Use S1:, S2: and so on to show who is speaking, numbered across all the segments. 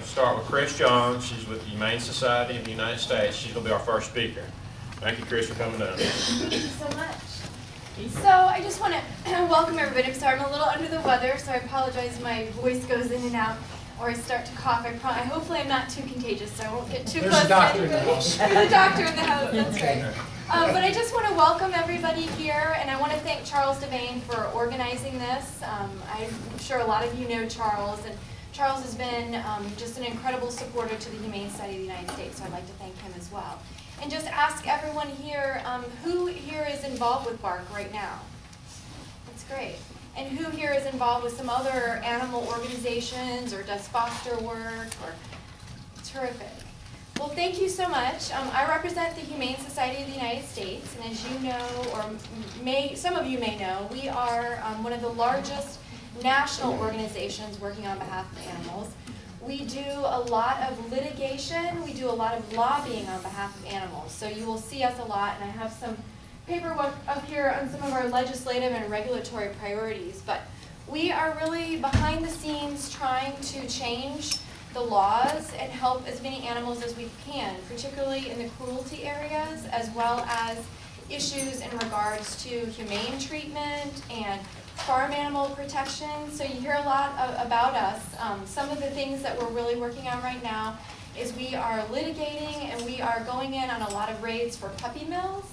S1: to start with Kris. She's with the Humane Society of the United States. She's going to be our first speaker. Thank you, Kris, for coming down.
S2: Thank you so much. So I just want to welcome everybody. I'm sorry, I'm a little under the weather, so I apologize. My voice goes in and out, or I start to cough. Hopefully I'm not too contagious, so I won't get too close to anybody. There's a doctor in the house. That's right. But I just want to welcome everybody here, and I want to thank Charles Devane for organizing this. I'm sure a lot of you know Charles, and Charles has been just an incredible supporter to the Humane Society of the United States, so I'd like to thank him as well. And just ask everyone here, who here is involved with BARC right now? That's great. And who here is involved with some other animal organizations or does foster work? Or terrific. Well, thank you so much. I represent the Humane Society of the United States, and as you know, or some of you may know, we are one of the largest national organizations working on behalf of animals. We do a lot of litigation, we do a lot of lobbying on behalf of animals, so you will see us a lot, and I have some paperwork up here on some of our legislative and regulatory priorities, but we are really behind the scenes trying to change the laws and help as many animals as we can, particularly in the cruelty areas, as well as issues in regards to humane treatment and farm animal protection. So you hear a lot about us. Some of the things that we're really working on right now is we are litigating and we are going in on a lot of raids for puppy mills.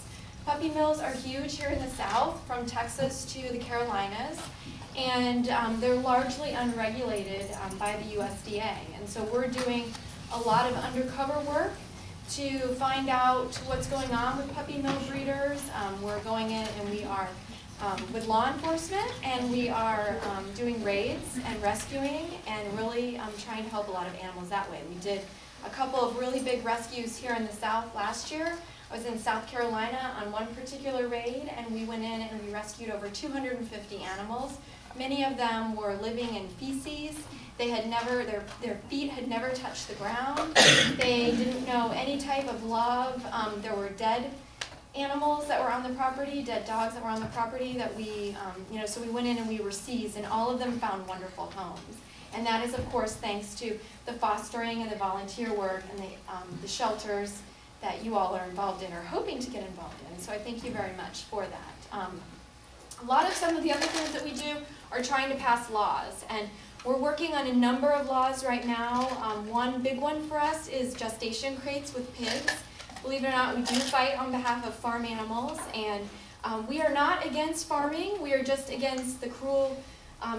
S2: Puppy mills are huge here in the South, from Texas to the Carolinas, and they're largely unregulated by the USDA. And so we're doing a lot of undercover work to find out what's going on with puppy mill breeders. We're going in and we are with law enforcement, and we are doing raids and rescuing and really trying to help a lot of animals that way. We did a couple of really big rescues here in the South last year. I was in South Carolina on one particular raid, and we went in and we rescued over 250 animals. Many of them were living in feces. They had never, their feet had never touched the ground. They didn't know any type of love. There were dead animals that were on the property, dead dogs that were on the property that we, so we went in and we were seized, and all of them found wonderful homes. And that is, of course, thanks to the fostering and the volunteer work and the shelters that you all are involved in or hoping to get involved in. So I thank you very much for that. A lot of some of the other things that we do are trying to pass laws, and we're working on a number of laws right now. One big one for us is gestation crates with pigs. Believe it or not, we do fight on behalf of farm animals, and we are not against farming. We are just against the cruel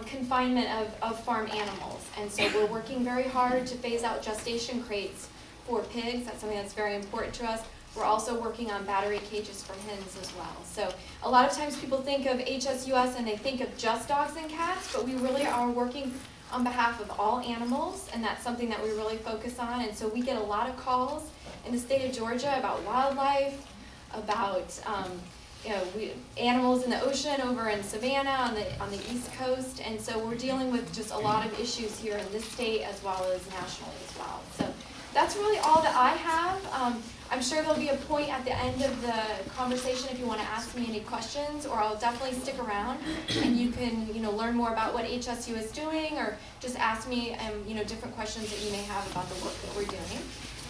S2: confinement of farm animals. And so we're working very hard to phase out gestation crates for pigs. That's something that's very important to us. We're also working on battery cages for hens as well. So a lot of times people think of HSUS and they think of just dogs and cats, but we really are working on behalf of all animals, and that's something that we really focus on. And so we get a lot of calls in the state of Georgia about wildlife, about animals in the ocean over in Savannah on the East Coast, and so we're dealing with just a lot of issues here in this state as well as nationally as well. So that's really all that I have. I'm sure there'll be a point at the end of the conversation if you want to ask me any questions, or I'll definitely stick around and you can learn more about what HSU is doing, or just ask me different questions that you may have about the work that we're doing.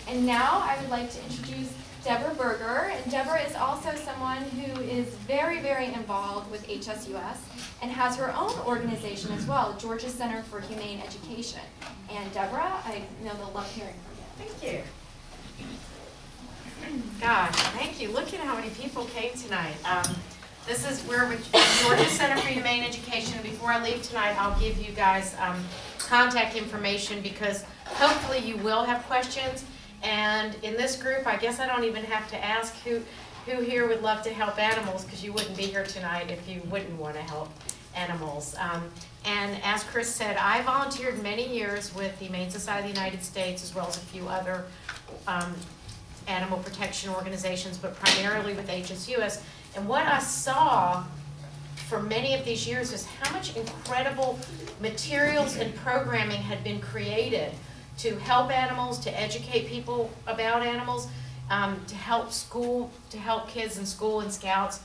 S2: And now I would like to introduce Debra Berger, and Debra is also someone who is very, very involved with HSUS and has her own organization as well, Georgia Center for Humane Education. And Debra, I know they'll love hearing from you.
S3: Thank you. Gosh, thank you. Look at how many people came tonight. We're with Georgia Center for Humane Education. Before I leave tonight, I'll give you guys contact information, because hopefully you will have questions. And in this group, I guess I don't even have to ask who here would love to help animals, because you wouldn't be here tonight if you wouldn't want to help animals. And as Kris said, I volunteered many years with the Humane Society of the United States, as well as a few other animal protection organizations, but primarily with HSUS. And what I saw for many of these years is how much incredible materials and programming had been created to help animals, to educate people about animals, to help kids in school and scouts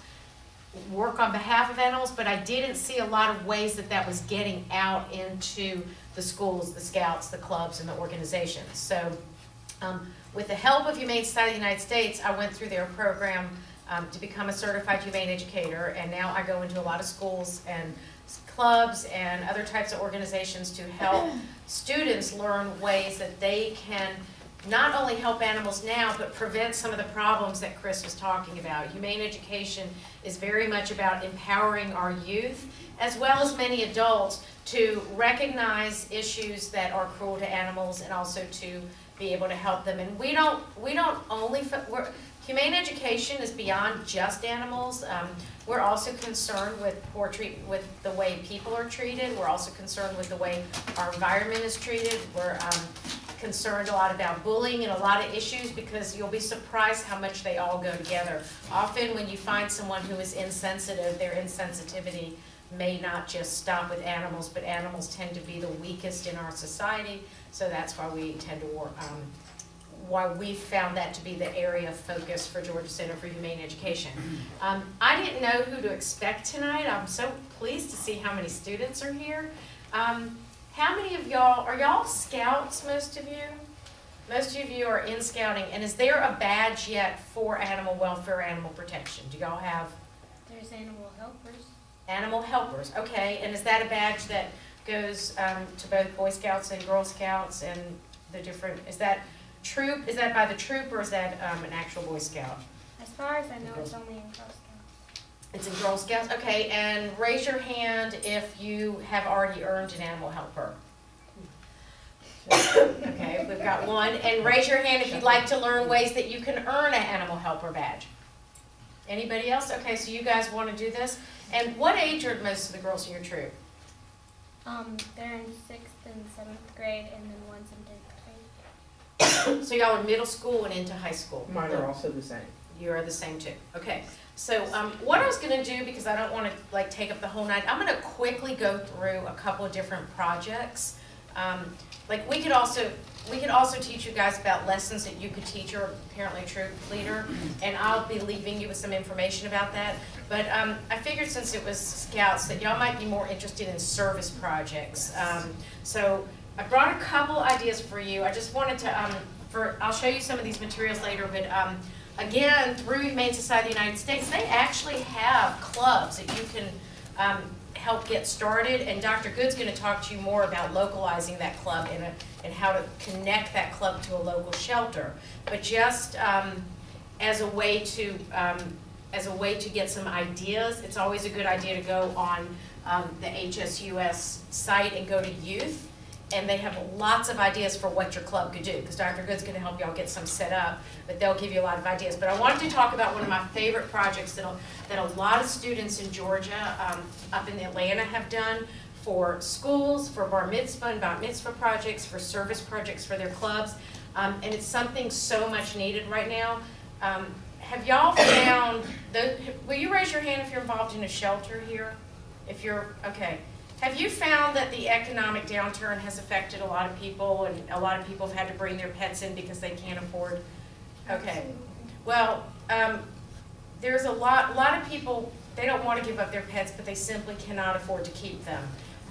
S3: work on behalf of animals, but I didn't see a lot of ways that was getting out into the schools, the scouts, the clubs, and the organizations. So with the help of Humane Society of the United States, I went through their program to become a certified humane educator, and now I go into a lot of schools and clubs and other types of organizations to help students learn ways that they can not only help animals now, but prevent some of the problems that Kris was talking about. Humane education is very much about empowering our youth, as well as many adults, to recognize issues that are cruel to animals and also to be able to help them. And we don't only, humane education is beyond just animals. We're also concerned with with the way people are treated. We're also concerned with the way our environment is treated. We're concerned a lot about bullying and a lot of issues, because you'll be surprised how much they all go together. Often when you find someone who is insensitive, their insensitivity may not just stop with animals, but animals tend to be the weakest in our society. So that's why we tend to work, why we found that to be the area of focus for Georgia Center for Humane Education. I didn't know who to expect tonight. I'm so pleased to see how many students are here. How many of y'all, are y'all scouts, most of you? Most of you are in scouting, and is there a badge yet for animal welfare, animal protection? Do y'all have?
S4: There's animal helpers.
S3: Animal helpers, okay, and is that a badge that goes to both Boy Scouts and Girl Scouts and the different, is that troop, is that by the troop, or is that an actual Boy Scout?
S4: As far as I know, it's only in Girl Scouts.
S3: It's in Girl Scouts, okay, and raise your hand if you have already earned an animal helper. Okay, we've got one, and raise your hand if you'd like to learn ways that you can earn an animal helper badge. Anybody else? Okay, so you guys want to do this? And what age are most of the girls in your troop?
S4: They're in 6th and 7th grade, and then one's in 10th grade.
S3: So y'all are middle school and into high school.
S5: Mine are also the same.
S3: You are the same too. Okay. So what I was going to do, because I don't want to like take up the whole night, I'm going to quickly go through a couple of different projects. Like we could also teach you guys about lessons that you could teach your apparently troop leader, and I'll be leaving you with some information about that. But I figured since it was Scouts that y'all might be more interested in service projects. So I brought a couple ideas for you. I just wanted to, I'll show you some of these materials later, but again, through Humane Society of the United States, they actually have clubs that you can help get started, and Dr. Goode's going to talk to you more about localizing that club and how to connect that club to a local shelter. But just as a way to get some ideas, it's always a good idea to go on the HSUS site and go to youth, and they have lots of ideas for what your club could do, because Dr. Goode's going to help y'all get some set up, but they'll give you a lot of ideas. But I wanted to talk about one of my favorite projects that a lot of students in Georgia up in Atlanta have done for schools, for bar mitzvah and bat mitzvah projects, for service projects for their clubs, and it's something so much needed right now. Have y'all found, will you raise your hand if you're involved in a shelter here? If you're, okay. Have you found that the economic downturn has affected a lot of people, and a lot of people have had to bring their pets in because they can't afford? Okay. Well, there's a lot of people, they don't want to give up their pets, but they simply cannot afford to keep them.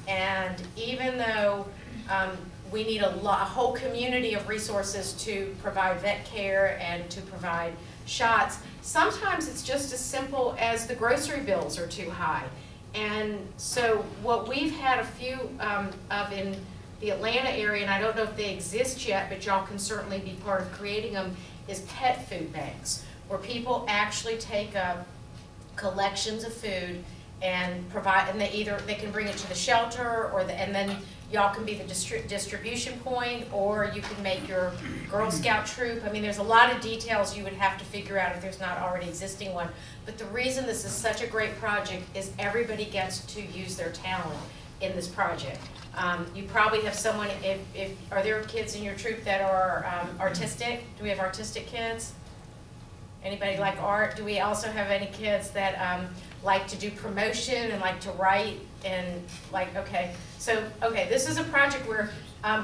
S3: And even though we need a whole community of resources to provide vet care and to provide shots, sometimes it's just as simple as the grocery bills are too high. And so what we've had a few of in the Atlanta area, and I don't know if they exist yet, but y'all can certainly be part of creating them, is pet food banks, where people actually take up collections of food and provide, and they can bring it to the shelter, or and then y'all can be the distribution point, or you can make your Girl Scout troop. I mean, there's a lot of details you would have to figure out if there's not already existing one. But the reason this is such a great project is everybody gets to use their talent in this project. You probably have someone, are there kids in your troop that are artistic? Do we have artistic kids? Anybody like art? Do we also have any kids that like to do promotion and like to write and like, okay. So, okay, this is a project where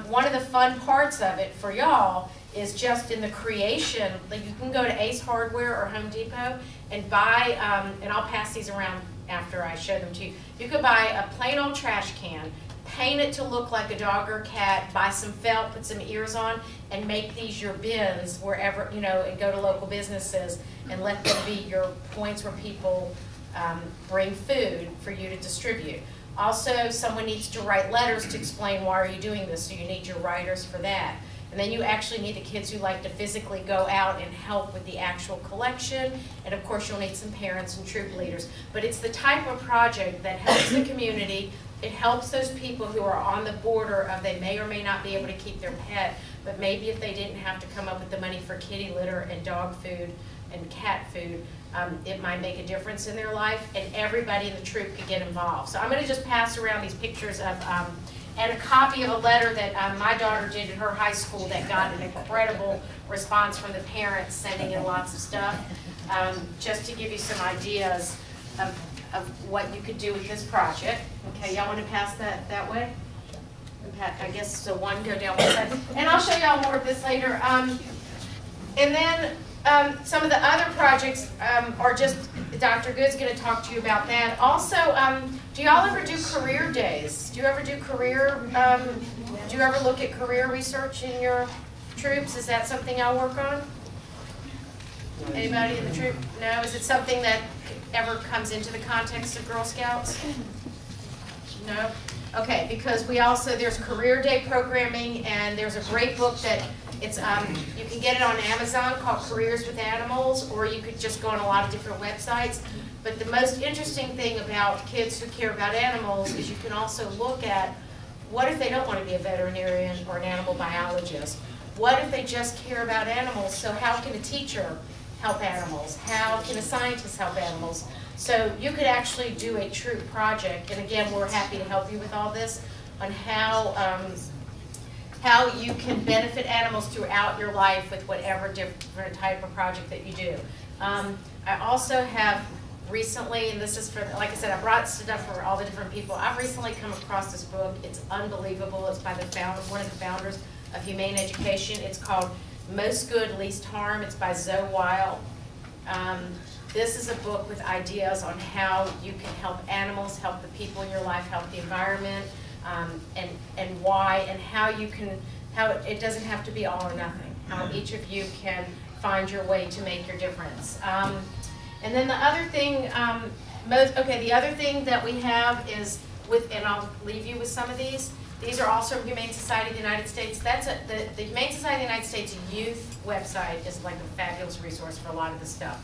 S3: one of the fun parts of it for y'all is just in the creation. Like you can go to Ace Hardware or Home Depot and buy, and I'll pass these around after I show them to you. You could buy a plain old trash can, paint it to look like a dog or a cat, buy some felt, put some ears on, and make these your bins wherever, you know, and go to local businesses and let them be your points where people bring food for you to distribute. Also, someone needs to write letters to explain why are you doing this, so you need your writers for that. And then you actually need the kids who like to physically go out and help with the actual collection. And of course, you'll need some parents and troop leaders. But it's the type of project that helps the community. It helps those people who are on the border of they may or may not be able to keep their pet, but maybe if they didn't have to come up with the money for kitty litter and dog food and cat food, it might make a difference in their life, and everybody in the troop could get involved. So I'm going to just pass around these pictures of, and a copy of a letter that my daughter did at her high school that got an incredible response from the parents sending in lots of stuff, just to give you some ideas of what you could do with this project. Okay, y'all want to pass that way? I guess so one go down one side. And I'll show y'all more of this later. And then some of the other projects are just, Dr. Goode's going to talk to you about that. Also, do y'all ever do career days? Do you ever do career, do you ever look at career research in your troops? Is that something y'all work on? Anybody in the troop? No? Is it something that ever comes into the context of Girl Scouts? No? Okay, because we also, there's career day programming, and there's a great book that it's, you can get it on Amazon called Careers with Animals, or you could just go on a lot of different websites. But the most interesting thing about kids who care about animals is you can also look at, what if they don't want to be a veterinarian or an animal biologist? What if they just care about animals? So how can a teacher help animals? How can a scientist help animals? So you could actually do a true project, and again, we're happy to help you with all this, on how you can benefit animals throughout your life with whatever different type of project that you do. I also have recently, and this is for, like I said, I brought stuff for all the different people. I've recently come across this book. It's unbelievable. It's by the one of the founders of Humane Education. It's called Most Good, Least Harm. It's by Zoe Weil. This is a book with ideas on how you can help animals, help the people in your life, help the environment, and why, and how you can, how it doesn't have to be all or nothing. How each of you can find your way to make your difference. And then the other thing, the other thing that we have is and I'll leave you with some of these. These are also from Humane Society of the United States. That's the Humane Society of the United States youth website is like a fabulous resource for a lot of this stuff.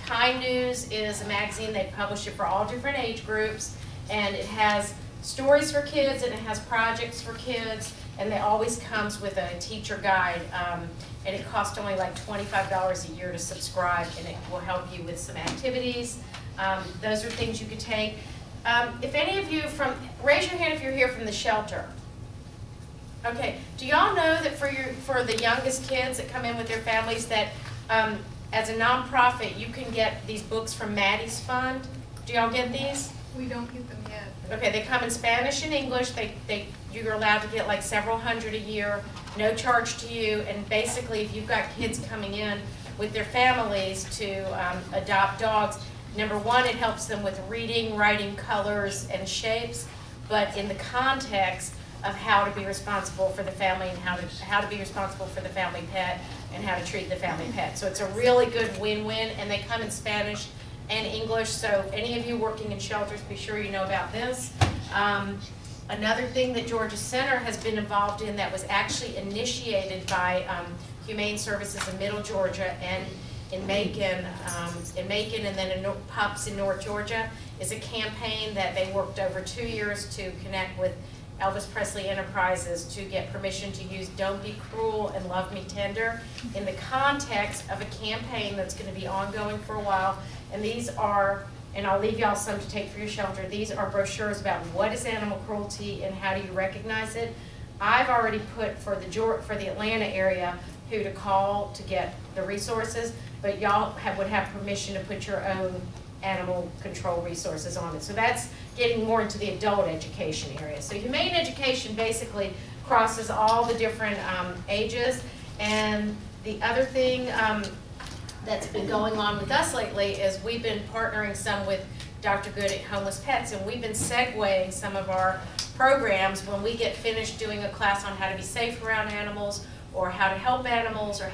S3: Kind News is a magazine. They publish it for all different age groups, and it has stories for kids and it has projects for kids, and it always comes with a teacher guide, and it costs only like $25 a year to subscribe, and it will help you with some activities. Those are things you could take. If any of you raise your hand if you're here from the shelter. Okay, do y'all know that for the youngest kids that come in with their families that as a nonprofit you can get these books from Maddie's Fund? Do y'all get these?
S5: We don't get them yet.
S3: Okay, they come in Spanish and English. You're allowed to get like several hundred a year, no charge to you, and basically if you've got kids coming in with their families to adopt dogs, number one, it helps them with reading, writing, colors, and shapes, but in the context of how to be responsible for the family and how to be responsible for the family pet and how to treat the family pet. So it's a really good win-win, and they come in Spanish and English, so any of you working in shelters, be sure you know about this. Another thing that Georgia Center has been involved in that was actually initiated by Humane Services in Middle Georgia and in Macon, and then in Pups in North Georgia, is a campaign that they worked over 2 years to connect with Elvis Presley Enterprises to get permission to use Don't Be Cruel and Love Me Tender in the context of a campaign that's going to be ongoing for a while. And these are, and I'll leave y'all some to take for your shelter, these are brochures about what is animal cruelty and how do you recognize it. I've already put for the Atlanta area who to call to get the resources, but y'all would have permission to put your own animal control resources on it. So that's getting more into the adult education area. So humane education basically crosses all the different ages. And the other thing that's been going on with us lately is we've been partnering some with Dr. Goode at Homeless Pets, and we've been segueing some of our programs, when we get finished doing a class on how to be safe around animals, or how to help animals, or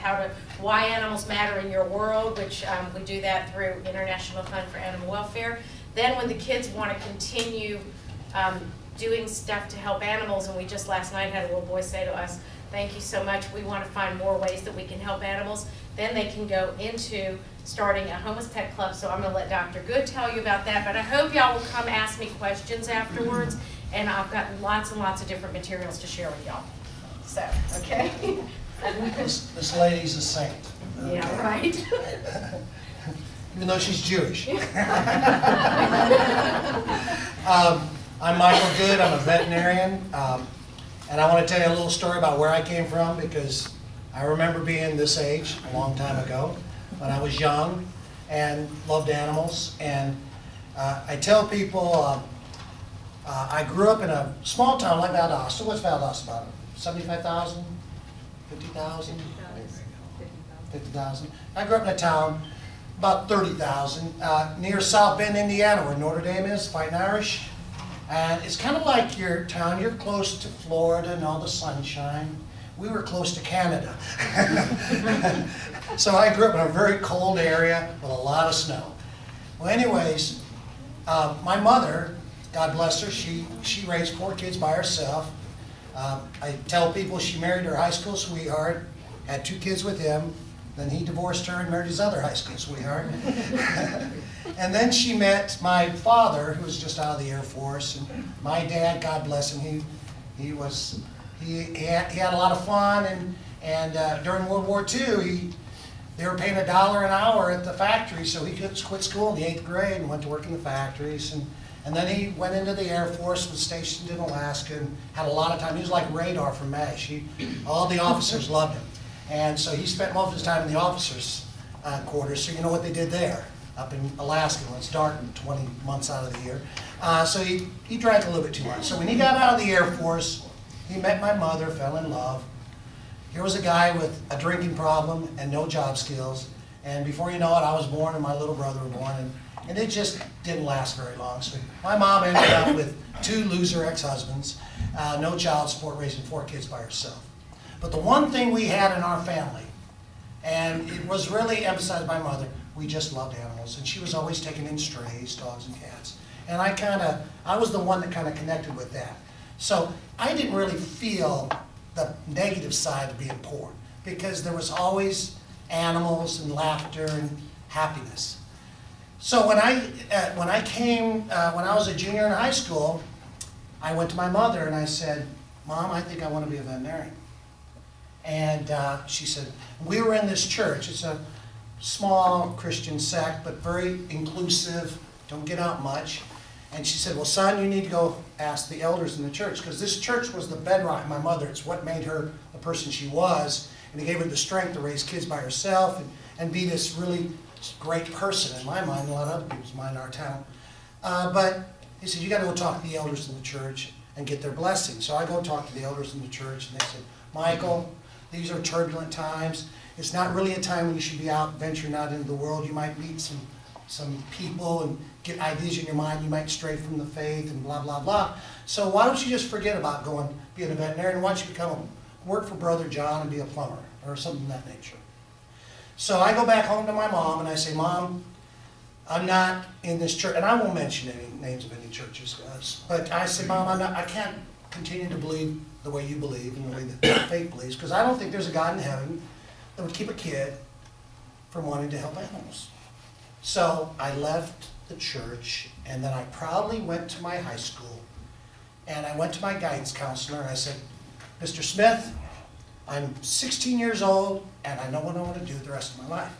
S3: why animals matter in your world, which we do that through International Fund for Animal Welfare. Then when the kids want to continue doing stuff to help animals, and we just last night had a little boy say to us, "Thank you so much, we want to find more ways that we can help animals," then they can go into starting a homeless pet club. So I'm going to let Dr. Goode tell you about that, but I hope y'all will come ask me questions afterwards, and I've got lots and lots of different materials to share with y'all. So, okay?
S5: This lady's a saint. Okay.
S3: Yeah, right.
S5: Even though she's Jewish. I'm Michael Goode, I'm a veterinarian, and I want to tell you a little story about where I came from, because I remember being this age a long time ago when I was young and loved animals. And I tell people I grew up in a small town like Valdosta. What's Valdosta about? 75,000? 50,000? 50,000. I grew up in a town about 30,000 near South Bend, Indiana, where Notre Dame is, Fighting Irish. And it's kind of like your town. You're close to Florida and all the sunshine. We were close to Canada. So I grew up in a very cold area with a lot of snow. Well, anyways, my mother, God bless her, she raised 4 kids by herself. I tell people she married her high school sweetheart, had 2 kids with him, then he divorced her and married his other high school sweetheart. And then she met my father, who was just out of the Air Force, and my dad, God bless him, he had a lot of fun, and during World War II, they were paying $1 an hour at the factory, so he could quit school in the 8th grade and went to work in the factories. And then he went into the Air Force, was stationed in Alaska, and had a lot of time. He was like radar from MASH. All the officers loved him. And so he spent most of his time in the officers' quarters. So you know what they did there, up in Alaska when it's dark 20 months out of the year. So he drank a little bit too much. So when he got out of the Air Force, he met my mother, fell in love. Here was a guy with a drinking problem and no job skills. And before you know it, I was born and my little brother was born. And it just didn't last very long. So my mom ended up with 2 loser ex-husbands, no child support, raising 4 kids by herself. But the one thing we had in our family, and it was really emphasized by mother, we just loved animals. And she was always taking in strays, dogs and cats. And I was the one that kind of connected with that. So I didn't really feel the negative side of being poor, because there was always animals and laughter and happiness. So when I was a junior in high school, I went to my mother and I said, "Mom, I think I want to be a veterinarian." And she said, we were in this church. It's a small Christian sect, but very inclusive, don't get out much. And she said, "Well, son, you need to go ask the elders in the church," because this church was the bedrock of my mother. It's what made her the person she was, and it gave her the strength to raise kids by herself and be this really great person in my mind, and a lot of other people's mind in our town. But he said, "You got to go talk to the elders in the church and get their blessing." So I go talk to the elders in the church, and they said, "Michael, these are turbulent times. It's not really a time when you should be out venturing out into the world. You might meet some people and get ideas in your mind. You might stray from the faith and blah, blah, blah. So why don't you just forget about being a veterinarian? Why don't you work for Brother John and be a plumber or something of that nature?" So I go back home to my mom and I say, "Mom, I'm not in this church," and I won't mention any names of any churches, but I said, "Mom, I can't continue to believe the way you believe and the way that faith believes, because I don't think there's a God in heaven that would keep a kid from wanting to help animals." So I left the church, and then I proudly went to my high school, and I went to my guidance counselor, and I said, "Mr. Smith, I'm 16 years old, and I know what I want to do the rest of my life."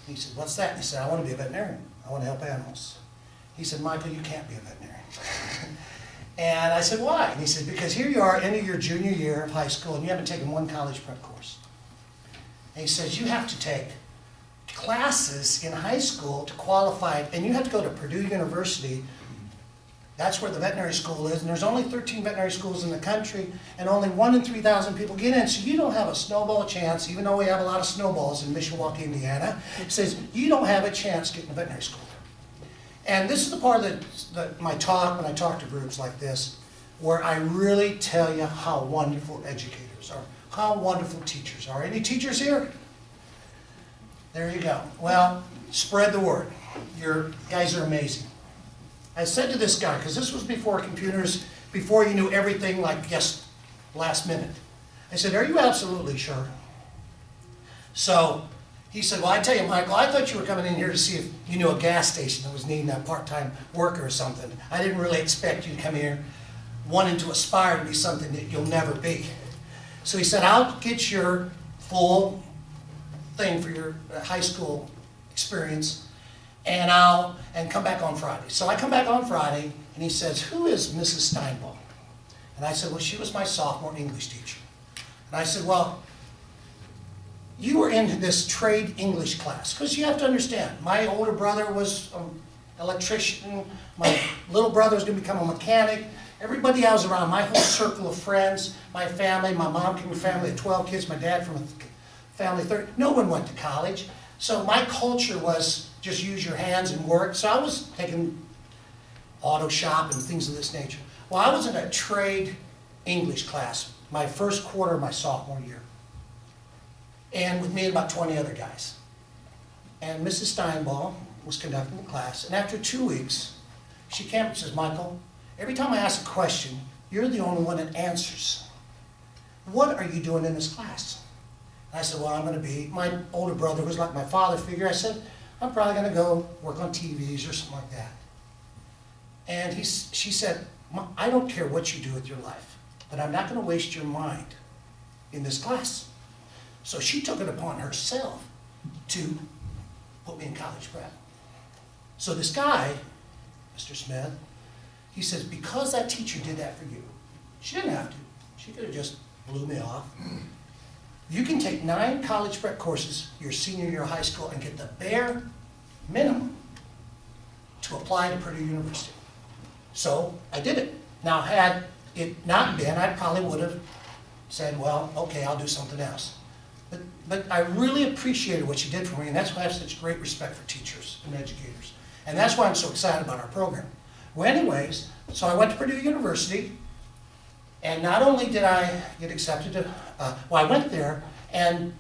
S5: He said, "What's that?" And he said, "I want to be a veterinarian. I want to help animals." He said, "Michael, you can't be a veterinarian." And I said, "Why?" And he said, "Because here you are, end of your junior year of high school, and you haven't taken one college prep course." And he says, "You have to take classes in high school to qualify, and you have to go to Purdue University. That's where the veterinary school is, and there's only 13 veterinary schools in the country, and only 1 in 3,000 people get in, so you don't have a snowball chance, even though we have a lot of snowballs in Mishawaka, Indiana." He says, "You don't have a chance getting to veterinary school." And this is the part that my talk, when I talk to groups like this, where I really tell you how wonderful educators are, how wonderful teachers are. Any teachers here? There you go. Well, spread the word. You guys are amazing. I said to this guy, because this was before computers, before you knew everything like just last minute. I said, are you absolutely sure? So he said, well, I tell you, Michael, I thought you were coming in here to see if you knew a gas station that was needing a part-time worker or something. I didn't really expect you to come here wanting to aspire to be something that you'll never be. So he said, I'll get your full thing for your high school experience, and come back on Friday. So I come back on Friday, and he says, who is Mrs. Steinball? And I said, well, she was my sophomore English teacher. And I said, well, you were in this trade English class, because you have to understand, my older brother was an electrician, my little brother was going to become a mechanic. Everybody I was around, my whole circle of friends, my family, my mom came from a family of 12 kids, my dad from a family of 30, no one went to college. So my culture was just use your hands and work. So I was taking auto shop and things of this nature. Well, I was in a trade English class my first quarter of my sophomore year, and with me and about 20 other guys. And Mrs. Steinball was conducting the class, and after 2 weeks, she came up and says, Michael, every time I ask a question, you're the only one that answers. What are you doing in this class? And I said, well, I'm going to be, my older brother was like my father figure. I said, I'm probably going to go work on TVs or something like that. And she said, I don't care what you do with your life, but I'm not going to waste your mind in this class. So she took it upon herself to put me in college prep. So this guy, Mr. Smith, he says, because that teacher did that for you, she didn't have to. She could have just blew me off. You can take 9 college prep courses your senior year of high school and get the bare minimum to apply to Purdue University. So I did it. Now, had it not been, I probably would have said, well, okay, I'll do something else. But I really appreciated what she did for me, and that's why I have such great respect for teachers and educators. And that's why I'm so excited about our program. Well, anyways, so I went to Purdue University, and not only did I get accepted to, well, I went there, and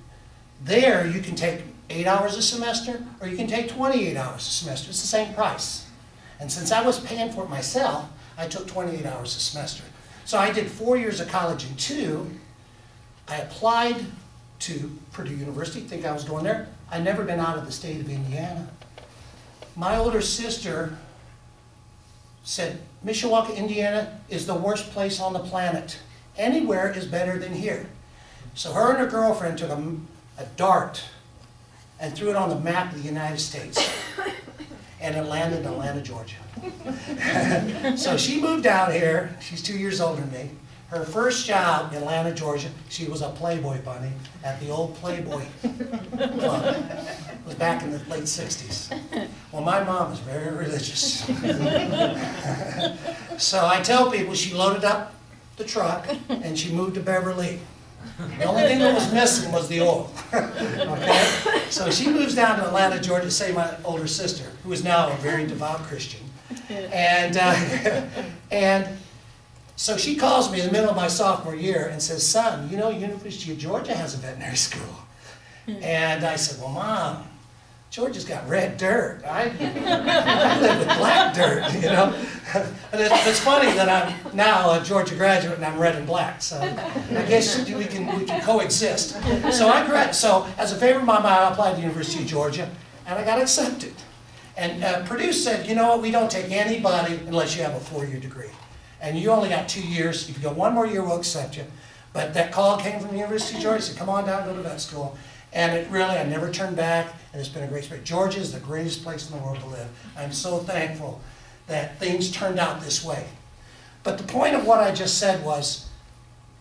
S5: there you can take 8 hours a semester, or you can take 28 hours a semester. It's the same price. And since I was paying for it myself, I took 28 hours a semester. So I did 4 years of college in 2. I applied to Purdue University, think I was going there. I'd never been out of the state of Indiana. My older sister said, Mishawaka, Indiana is the worst place on the planet. Anywhere is better than here. So her and her girlfriend took a dart and threw it on the map of the United States. And it landed in Atlanta, Georgia. So she moved down here. She's 2 years older than me. Her first job in Atlanta, Georgia, she was a Playboy bunny at the old Playboy Club. It was back in the late 60s. Well, my mom was very religious. So I tell people she loaded up the truck and she moved to Beverly. The only thing that was missing was the oil. Okay? So she moves down to Atlanta, Georgia to save my older sister, who is now a very devout Christian. And so she calls me in the middle of my sophomore year and says, son, you know, University of Georgia has a veterinary school. And I said, well, Mom, Georgia's got red dirt. I live with black dirt, you know. And it's funny that I'm now a Georgia graduate and I'm red and black. So I guess we can coexist. So as a favor of my mom, I applied to the University of Georgia and I got accepted. And Purdue said, you know what, we don't take anybody unless you have a 4-year degree. And you only got 2 years. If you go 1 more year, we'll accept you. But that call came from the University of Georgia. Said, come on down, go to vet school. And it really, I never turned back, and it's been a great experience. Georgia is the greatest place in the world to live. I'm so thankful that things turned out this way. But the point of what I just said was,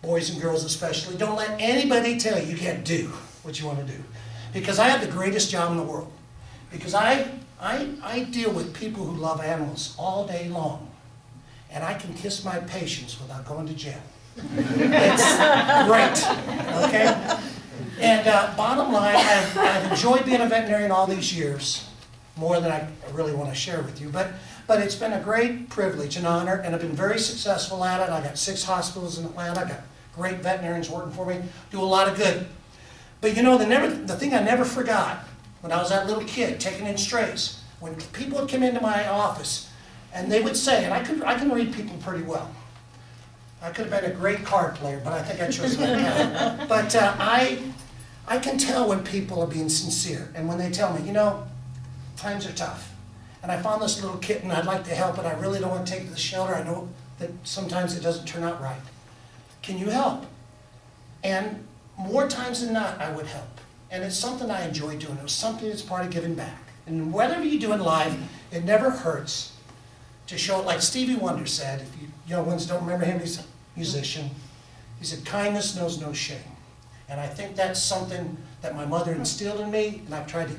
S5: boys and girls especially, don't let anybody tell you can't do what you want to do. Because I have the greatest job in the world. Because I deal with people who love animals all day long. And I can kiss my patients without going to jail. It's great, okay? And bottom line, I've enjoyed being a veterinarian all these years, more than I really want to share with you. But But it's been a great privilege and honor, and I've been very successful at it. I got 6 hospitals in Atlanta. I got great veterinarians working for me, do a lot of good. But you know, the thing I never forgot when I was that little kid taking in strays, when people would come into my office and they would say, and I can read people pretty well. I could have been a great card player, but I think I chose that path. But I can tell when people are being sincere, and when they tell me, you know, times are tough. And I found this little kitten, I'd like to help it, I really don't want to take it to the shelter, I know that sometimes it doesn't turn out right. Can you help? And more times than not, I would help. And it's something I enjoy doing. It was something that's part of giving back. And whatever you do in life, it never hurts to show it. Like Stevie Wonder said, if you young ones don't remember him, he's a musician. He said, kindness knows no shame. And I think that's something that my mother instilled in me, and I've tried to,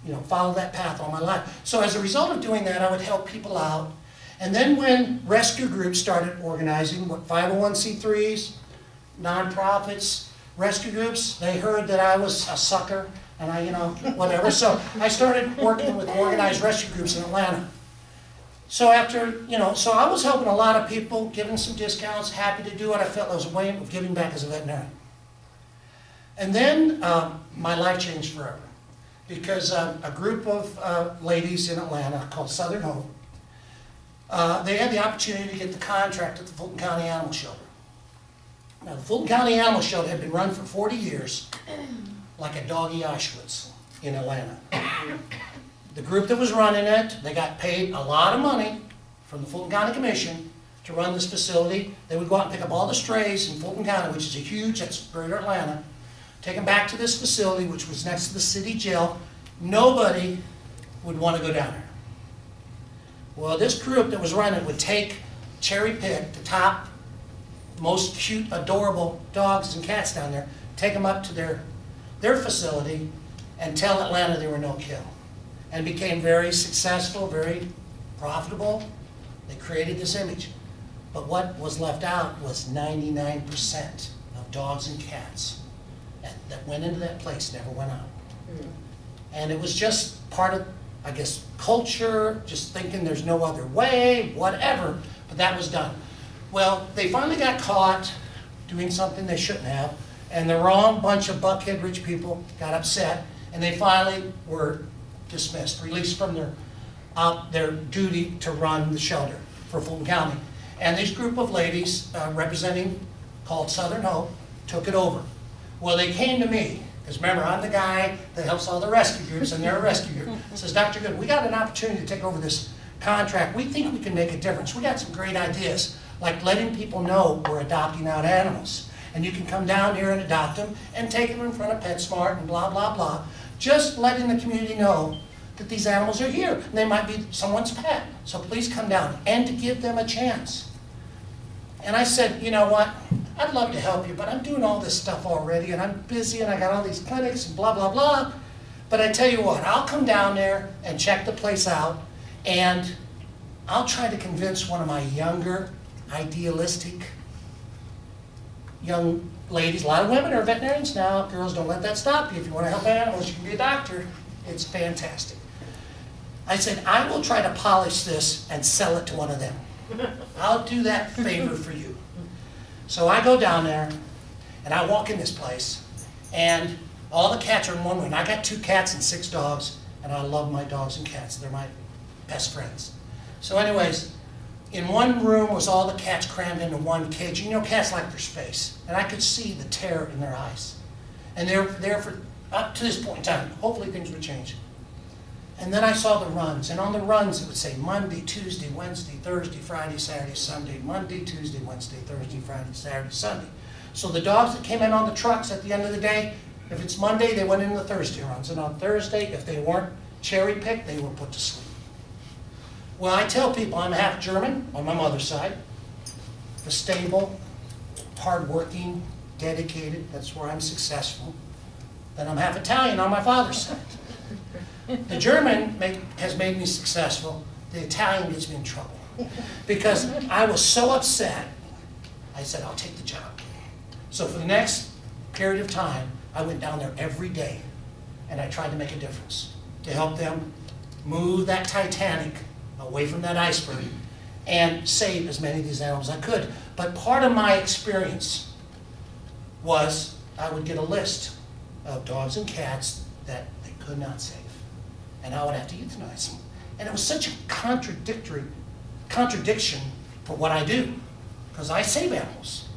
S5: you know, follow that path all my life. So as a result of doing that, I would help people out. And then when rescue groups started organizing, what 501c3s, nonprofits, rescue groups, they heard that I was a sucker, and I, you know, whatever. So I started working with organized rescue groups in Atlanta. So after, you know, so I was helping a lot of people, giving some discounts, happy to do it. I felt it was a way of giving back as a veterinarian. And then my life changed forever, because a group of ladies in Atlanta called Southern Hope, they had the opportunity to get the contract at the Fulton County Animal Shelter. Now, the Fulton County Animal Shelter had been run for 40 years like a doggy Auschwitz in Atlanta. The group that was running it, they got paid a lot of money from the Fulton County Commission to run this facility. They would go out and pick up all the strays in Fulton County, which is a huge, that's greater Atlanta, take them back to this facility, which was next to the city jail. Nobody would want to go down there. Well, this group that was running would cherry pick the top, most cute, adorable dogs and cats down there, take them up to their facility and tell Atlanta they were no kill. And became very successful, very profitable. They created this image. But what was left out was 99% of dogs and cats that went into that place never went out. And it was just part of, I guess, culture, just thinking there's no other way, whatever, but that was done. Well, they finally got caught doing something they shouldn't have, and the wrong bunch of buckhead rich people got upset, and they finally were dismissed, released from their duty to run the shelter for Fulton County. And this group of ladies representing, called Southern Hope, took it over. Well, they came to me, because remember, I'm the guy that helps all the rescue groups, and they're a rescue group. Says, Dr. Goode, we got an opportunity to take over this contract. We think we can make a difference. We got some great ideas, like letting people know we're adopting out animals. And you can come down here and adopt them and take them in front of PetSmart and blah, blah, blah. Just letting the community know that these animals are here. And they might be someone's pet. So please come down, and to give them a chance. And I said, you know what? I'd love to help you, but I'm doing all this stuff already, and I'm busy, and I got all these clinics and blah, blah, blah. But I tell you what, I'll come down there and check the place out, and I'll try to convince one of my younger, idealistic young ladies. A lot of women are veterinarians now. Girls, don't let that stop you. If you want to help animals, you can be a doctor. It's fantastic. I said, I will try to polish this and sell it to one of them. I'll do that favor for you. So I go down there, and I walk in this place, and all the cats are in one room. I got 2 cats and 6 dogs, and I love my dogs and cats. They're my best friends. So anyways, in one room was all the cats crammed into one cage. You know, cats like their space. And I could see the terror in their eyes. And they were there for up to this point in time. Hopefully things would change. And then I saw the runs. And on the runs it would say Monday, Tuesday, Wednesday, Thursday, Friday, Saturday, Sunday. Monday, Tuesday, Wednesday, Thursday, Friday, Saturday, Sunday. So the dogs that came in on the trucks at the end of the day, if it's Monday, they went into the Thursday runs. And on Thursday, if they weren't cherry-picked, they were put to sleep. Well, I tell people I'm half German on my mother's side, the stable, hardworking, dedicated, that's where I'm successful. Then I'm half Italian on my father's side. The German has made me successful, the Italian gets me in trouble. Because I was so upset, I said, I'll take the job. So for the next period of time, I went down there every day, and I tried to make a difference, to help them move that Titanic away from that iceberg and save as many of these animals as I could. But part of my experience was I would get a list of dogs and cats that they could not save, and I would have to euthanize them. And it was such a contradiction for what I do, because I save animals.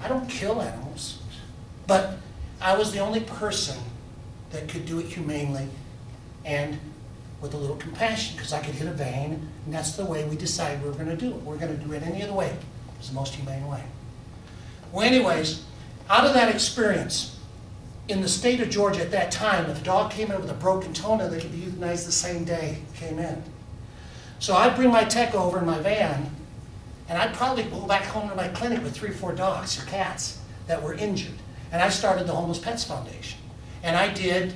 S5: I don't kill animals, but I was the only person that could do it humanely and with a little compassion, because I could hit a vein, and that's the way we decided we were going to do it. We're going to do it any other way. It's the most humane way. Well, anyways, out of that experience, in the state of Georgia at that time, if a dog came in with a broken toenail, they could be euthanized the same day it came in. So I'd bring my tech over in my van, and I'd probably go back home to my clinic with 3 or 4 dogs or cats that were injured. And I started the Homeless Pets Foundation. And I did,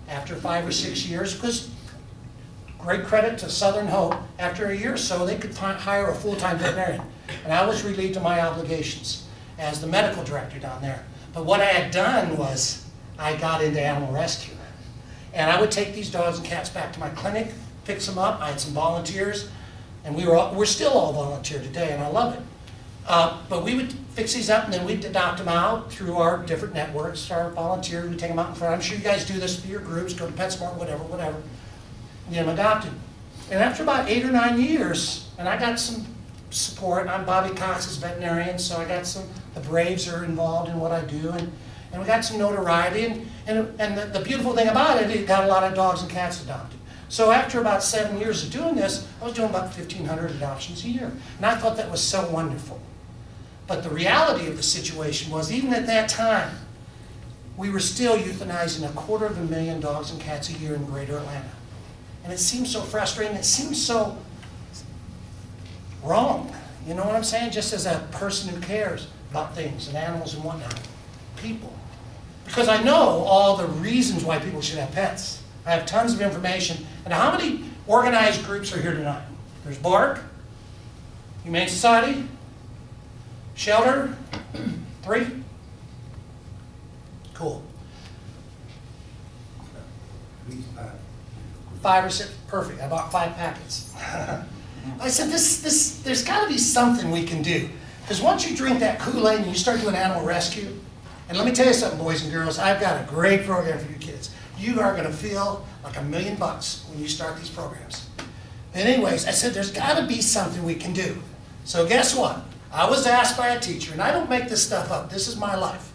S5: after 5 or 6 years, because great credit to Southern Hope, after a year or so, they could hire a full-time veterinarian. And I was relieved of my obligations as the medical director down there. But what I had done was I got into animal rescue. And I would take these dogs and cats back to my clinic, fix them up. I had some volunteers, and we're still all volunteer today, and I love it. But we would fix these up, and then we'd adopt them out through our different networks, our volunteers. We'd take them out in front. I'm sure you guys do this through your groups, go to PetSmart, whatever, and get them adopted. And after about 8 or 9 years, and I got some support. I'm Bobby Cox's veterinarian, so I got some, the Braves are involved in what I do, and we got some notoriety, and the beautiful thing about it got a lot of dogs and cats adopted. So after about 7 years of doing this, I was doing about 1,500 adoptions a year, and I thought that was so wonderful. But the reality of the situation was, even at that time, we were still euthanizing 250,000 dogs and cats a year in greater Atlanta. And it seemed so frustrating, it seemed so wrong. You know what I'm saying? Just as a person who cares about things and animals and whatnot. People. Because I know all the reasons why people should have pets. I have tons of information. And how many organized groups are here tonight? There's BARC, Humane Society, Shelter, 3? Cool. 5 or 6, perfect. I bought 5 packets. I said, there's got to be something we can do. Because once you drink that Kool-Aid and you start doing animal rescue, and let me tell you something, boys and girls, I've got a great program for you kids. You are going to feel like $1 million when you start these programs. And anyways, I said, there's got to be something we can do. So guess what? I was asked by a teacher, and I don't make this stuff up. This is my life.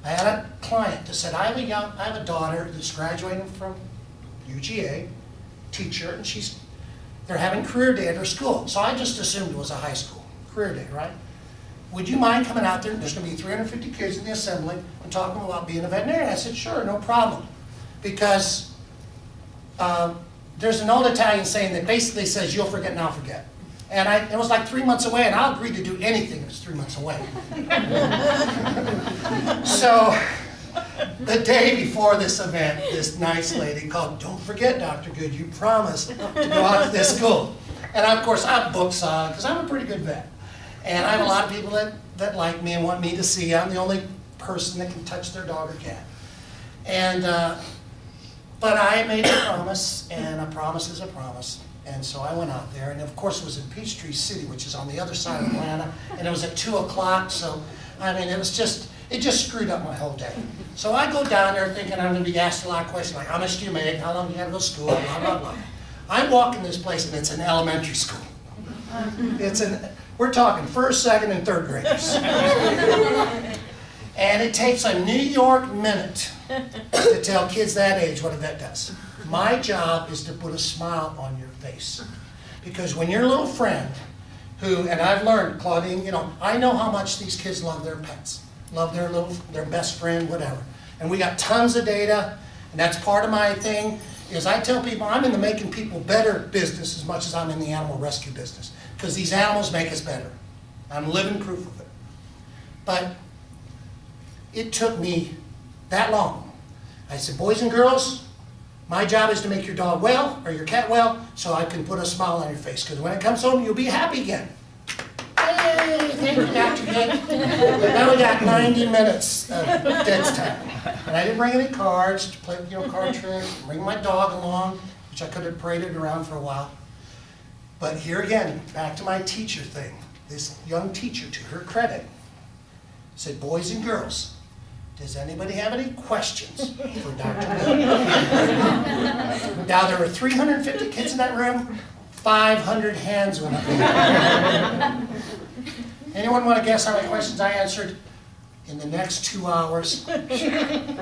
S5: I had a client that said, I have a daughter that's graduating from UGA, teacher, and they're having career day at her school. So I just assumed it was a high school. Career day, right? Would you mind coming out there? There's going to be 350 kids in the assembly and talking about being a veterinarian. I said, sure, no problem. Because there's an old Italian saying that basically says, you'll forget and I'll forget. And it was like 3 months away, and I'll agree to do anything if it's 3 months away. So the day before this event, this nice lady called, don't forget, Dr. Goode, you promised to go out to this school. And of course, I have books on, because I'm a pretty good vet. And I have a lot of people that like me and want me to see. I'm the only person that can touch their dog or cat. And, but I made a promise, and a promise is a promise. And so I went out there, and of course it was in Peachtree City, which is on the other side of Atlanta, and it was at 2 o'clock, so, I mean, it just screwed up my whole day. So I go down there thinking I'm going to be asked a lot of questions, like how much do you make, how long do you have to go to school, blah, blah, blah. I walk in this place, and it's an elementary school. We're talking 1st, 2nd, and 3rd graders. And it takes a New York minute to tell kids that age what a vet does. My job is to put a smile on your face. Because when your little friend, and I've learned, Claudine, you know, I know how much these kids love their pets, love their best friend, whatever. And we got tons of data, and that's part of my thing, is I tell people I'm in the making people better business as much as I'm in the animal rescue business. Because these animals make us better. I'm living proof of it. But it took me that long. I said, boys and girls, my job is to make your dog well, or your cat well, so I can put a smile on your face. Because when it comes home, you'll be happy again. Hey, thank you, Dr. Goode. Now we got 90 minutes of dead time. And I didn't bring any cards to play, card tricks, bring my dog along. which I could have paraded around for a while. But here again, back to my teacher thing. This young teacher, to her credit, said, boys and girls, does anybody have any questions for Dr. Goode? Now, there were 350 kids in that room. 500 hands went up. Anyone want to guess how many questions I answered in the next 2 hours? And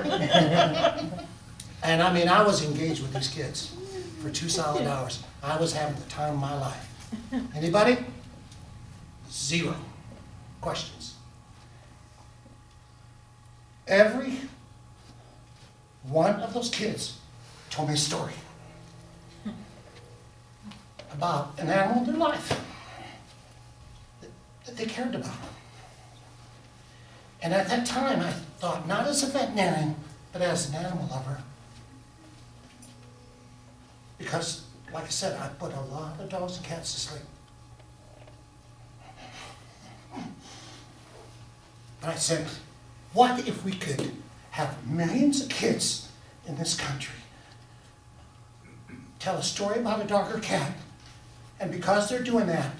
S5: I mean, I was engaged with these kids for 2 solid hours. I was having the time of my life. Anybody? 0 questions. Every one of those kids told me a story about an animal in their life that they cared about. And at that time, I thought, not as a veterinarian, but as an animal lover. Because, like I said, I put a lot of dogs and cats to sleep. And I said, what if we could have millions of kids in this country tell a story about a dog or cat, and because they're doing that,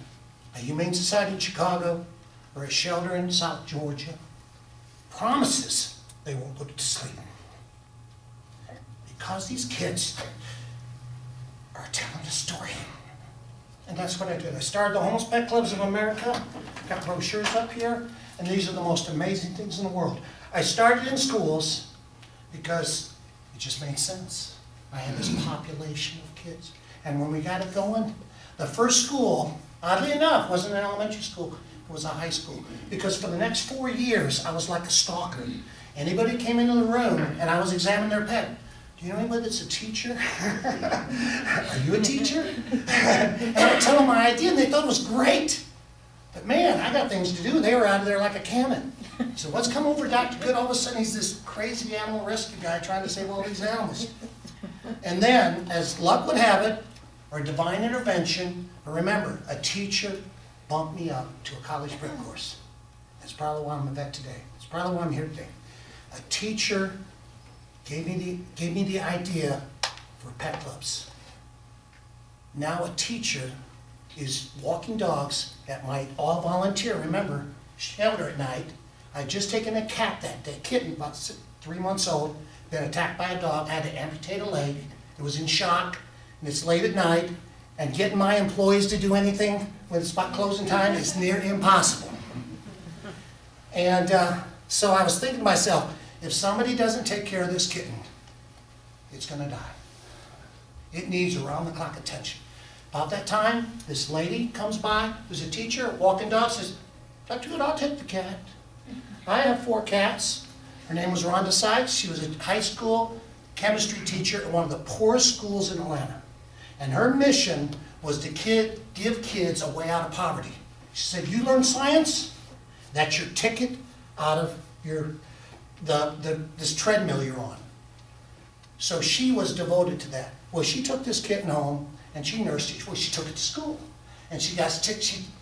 S5: a Humane Society in Chicago or a shelter in South Georgia promises they won't put it to sleep. Because these kids are telling a story. And that's what I did. I started the Homeless Pet Clubs of America, got brochures up here, and these are the most amazing things in the world. I started in schools because it just made sense. I had this population of kids. And when we got it going, the first school, oddly enough, wasn't an elementary school, it was a high school. Because for the next 4 years, I was like a stalker. Anybody came into the room and I was examining their pet. Do you know anybody that's a teacher? Are you a teacher? And I would tell them my idea and they thought it was great. But man, I got things to do. They were out of there like a cannon. So what's come over Dr. Goode? All of a sudden he's this crazy animal rescue guy trying to save all these animals. And then, as luck would have it, or divine intervention, or remember, a teacher bumped me up to a college prep course. That's probably why I'm a vet today. That's probably why I'm here today. A teacher gave me the idea for pet clubs. Now a teacher is walking dogs at my all-volunteer, remember, shelter at night. I'd just taken a cat that day, kitten, about 3 months old, been attacked by a dog, had to amputate a leg. It was in shock, and it's late at night, and getting my employees to do anything when it's about closing time is near impossible. And so I was thinking to myself, if somebody doesn't take care of this kitten, it's going to die. It needs around-the-clock attention. About that time, this lady comes by, who's a teacher, walking dog, says, Dr. Goode, I'll take the cat. I have 4 cats. Her name was Rhonda Sykes. She was a high school chemistry teacher at one of the poorest schools in Atlanta. And her mission was to give kids a way out of poverty. She said, you learn science, that's your ticket out of this treadmill you're on. So she was devoted to that. Well, she took this kitten home and she nursed it. Well, she took it to school. And she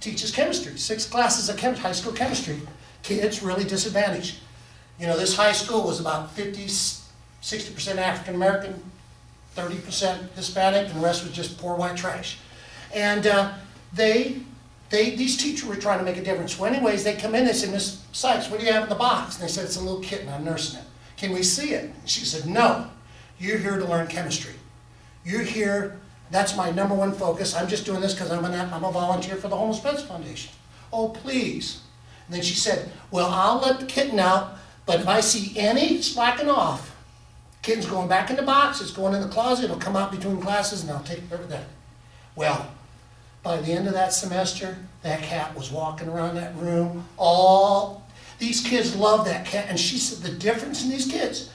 S5: teaches chemistry, 6 classes of high school chemistry. Kids really disadvantaged. You know, this high school was about 60% African American, 30% Hispanic, and the rest was just poor white trash. And these teachers were trying to make a difference. Well, anyways, they come in, they said, Miss Sykes, what do you have in the box? And they said, it's a little kitten, I'm nursing it. Can we see it? And she said, no, you're here to learn chemistry. You're here, that's my #1 focus. I'm just doing this because I'm a volunteer for the Homeless Pets Foundation. Oh, please. And then she said, well, I'll let the kitten out, but if I see any slacking off, kitten's going back in the box, it's going in the closet, it'll come out between classes, and I'll take care of that. Well, by the end of that semester, that cat was walking around that room. All these kids loved that cat, and she said the difference in these kids.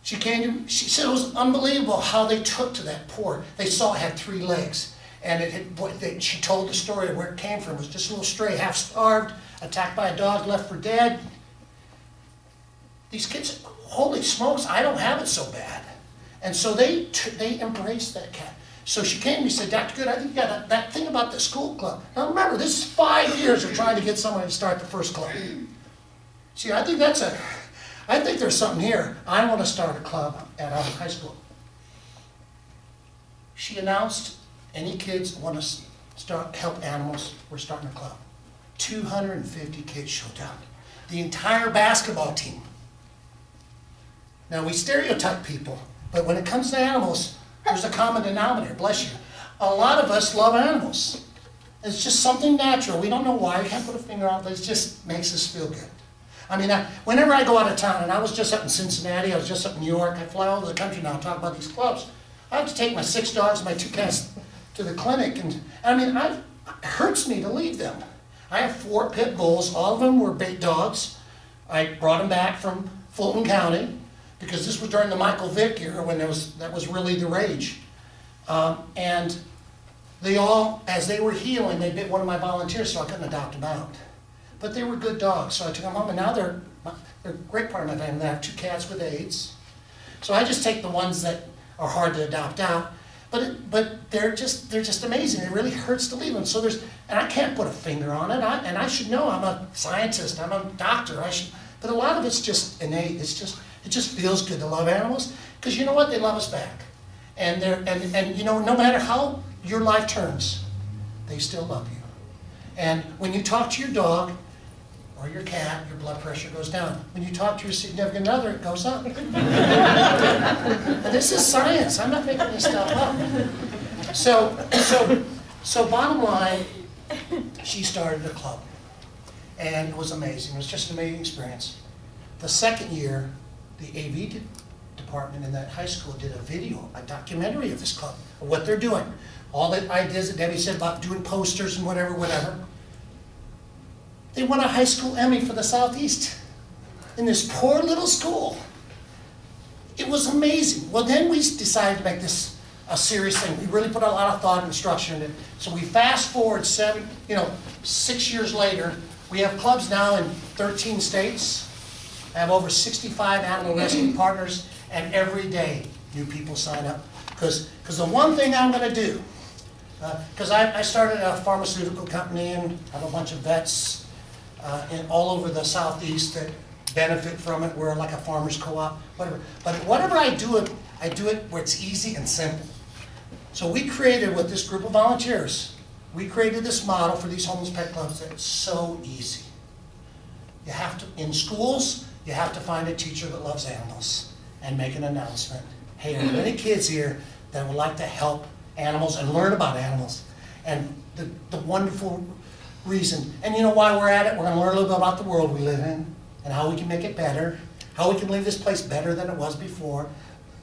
S5: She said it was unbelievable how they took to that poor. They saw it had 3 legs, and she told the story of where it came from. It was just a little stray, half starved, attacked by a dog, left for dead. These kids, holy smokes, I don't have it so bad. And so they embraced that cat. So she came to me and said, Dr. Goode, I think you got that thing about the school club. Now remember, this is 5 years of trying to get somebody to start the first club. See, I think there's something here. I want to start a club at our high school. she announced, any kids want to help animals, we're starting a club. 250 kids showed up. The entire basketball team. Now we stereotype people, but when it comes to animals, there's a common denominator, bless you. A lot of us love animals. It's just something natural. We don't know why, we can't put a finger on it, but it just makes us feel good. I mean, whenever I go out of town, and I was just up in Cincinnati, I was just up in New York, I fly all over the country now and talk about these clubs. I have to take my 6 dogs and my 2 cats to the clinic, and I mean, it hurts me to leave them. I have 4 pit bulls, all of them were bait dogs. I brought them back from Fulton County, because this was during the Michael Vick era when that was really the rage. And they all, as they were healing, they bit one of my volunteers, so I couldn't adopt them out. But they were good dogs, so I took them home, and now they're a great part of my family. I have 2 cats with AIDS. So I just take the ones that are hard to adopt out, but they're just amazing. It really hurts to leave them. So and I can't put a finger on it, and I should know. I'm a scientist, I'm a doctor, but a lot of it's just innate. It just feels good to love animals, because you know what? They love us back. And you know, no matter how your life turns, they still love you. And when you talk to your dog or your cat, your blood pressure goes down. When you talk to your significant other, it goes up. And this is science. I'm not making this stuff up. So bottom line, she started a club. And it was amazing. It was just an amazing experience. The second year, the AV department in that high school did a documentary of this club, of what they're doing. All the ideas that Debbie said about doing posters and whatever. They won a high school Emmy for the Southeast in this poor little school. It was amazing. Well, then we decided to make this a serious thing. We really put a lot of thought and structure in it. So we fast forward 6 years later, we have clubs now in 13 states. I have over 65 animal rescue partners, and every day new people sign up. Because the one thing I'm going to do, because I started a pharmaceutical company and have a bunch of vets all over the Southeast that benefit from it. We're like a farmer's co-op, whatever. But whatever I do it where it's easy and simple. So we created, with this group of volunteers, we created this model for these homeless pet clubs that's so easy. You have to, in schools, you have to find a teacher that loves animals and make an announcement. Hey, are there any kids here that would like to help animals and learn about animals? And the wonderful reason, and you know why we're at it? We're going to learn a little bit about the world we live in and how we can make it better, how we can leave this place better than it was before,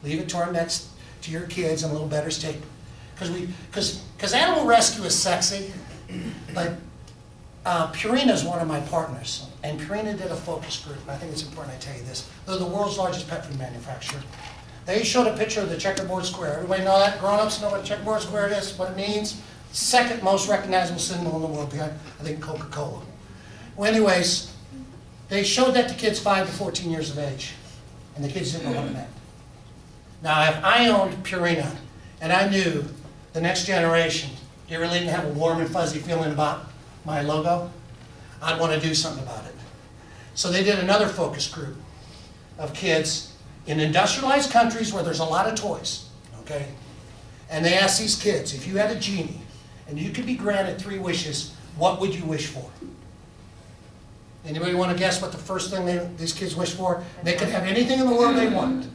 S5: leave it to your kids in a little better state. Because animal rescue is sexy, but Purina is one of my partners, and Purina did a focus group, and I think it's important I tell you this. They're the world's largest pet food manufacturer. They showed a picture of the checkerboard square. Everybody know that? Grown-ups know what a checkerboard square is, what it means? Second most recognizable symbol in the world, behind, I think, Coca-Cola. Well, anyways, they showed that to kids 5 to 14 years of age, and the kids didn't know what it meant. Now, if I owned Purina, and I knew the next generation, you really didn't have a warm and fuzzy feeling about my logo, I'd want to do something about it. So they did another focus group of kids in industrialized countries where there's a lot of toys, okay? And they asked these kids, if you had a genie and you could be granted 3 wishes, what would you wish for? Anybody want to guess what the first thing these kids wished for? They could have anything in the world they wanted.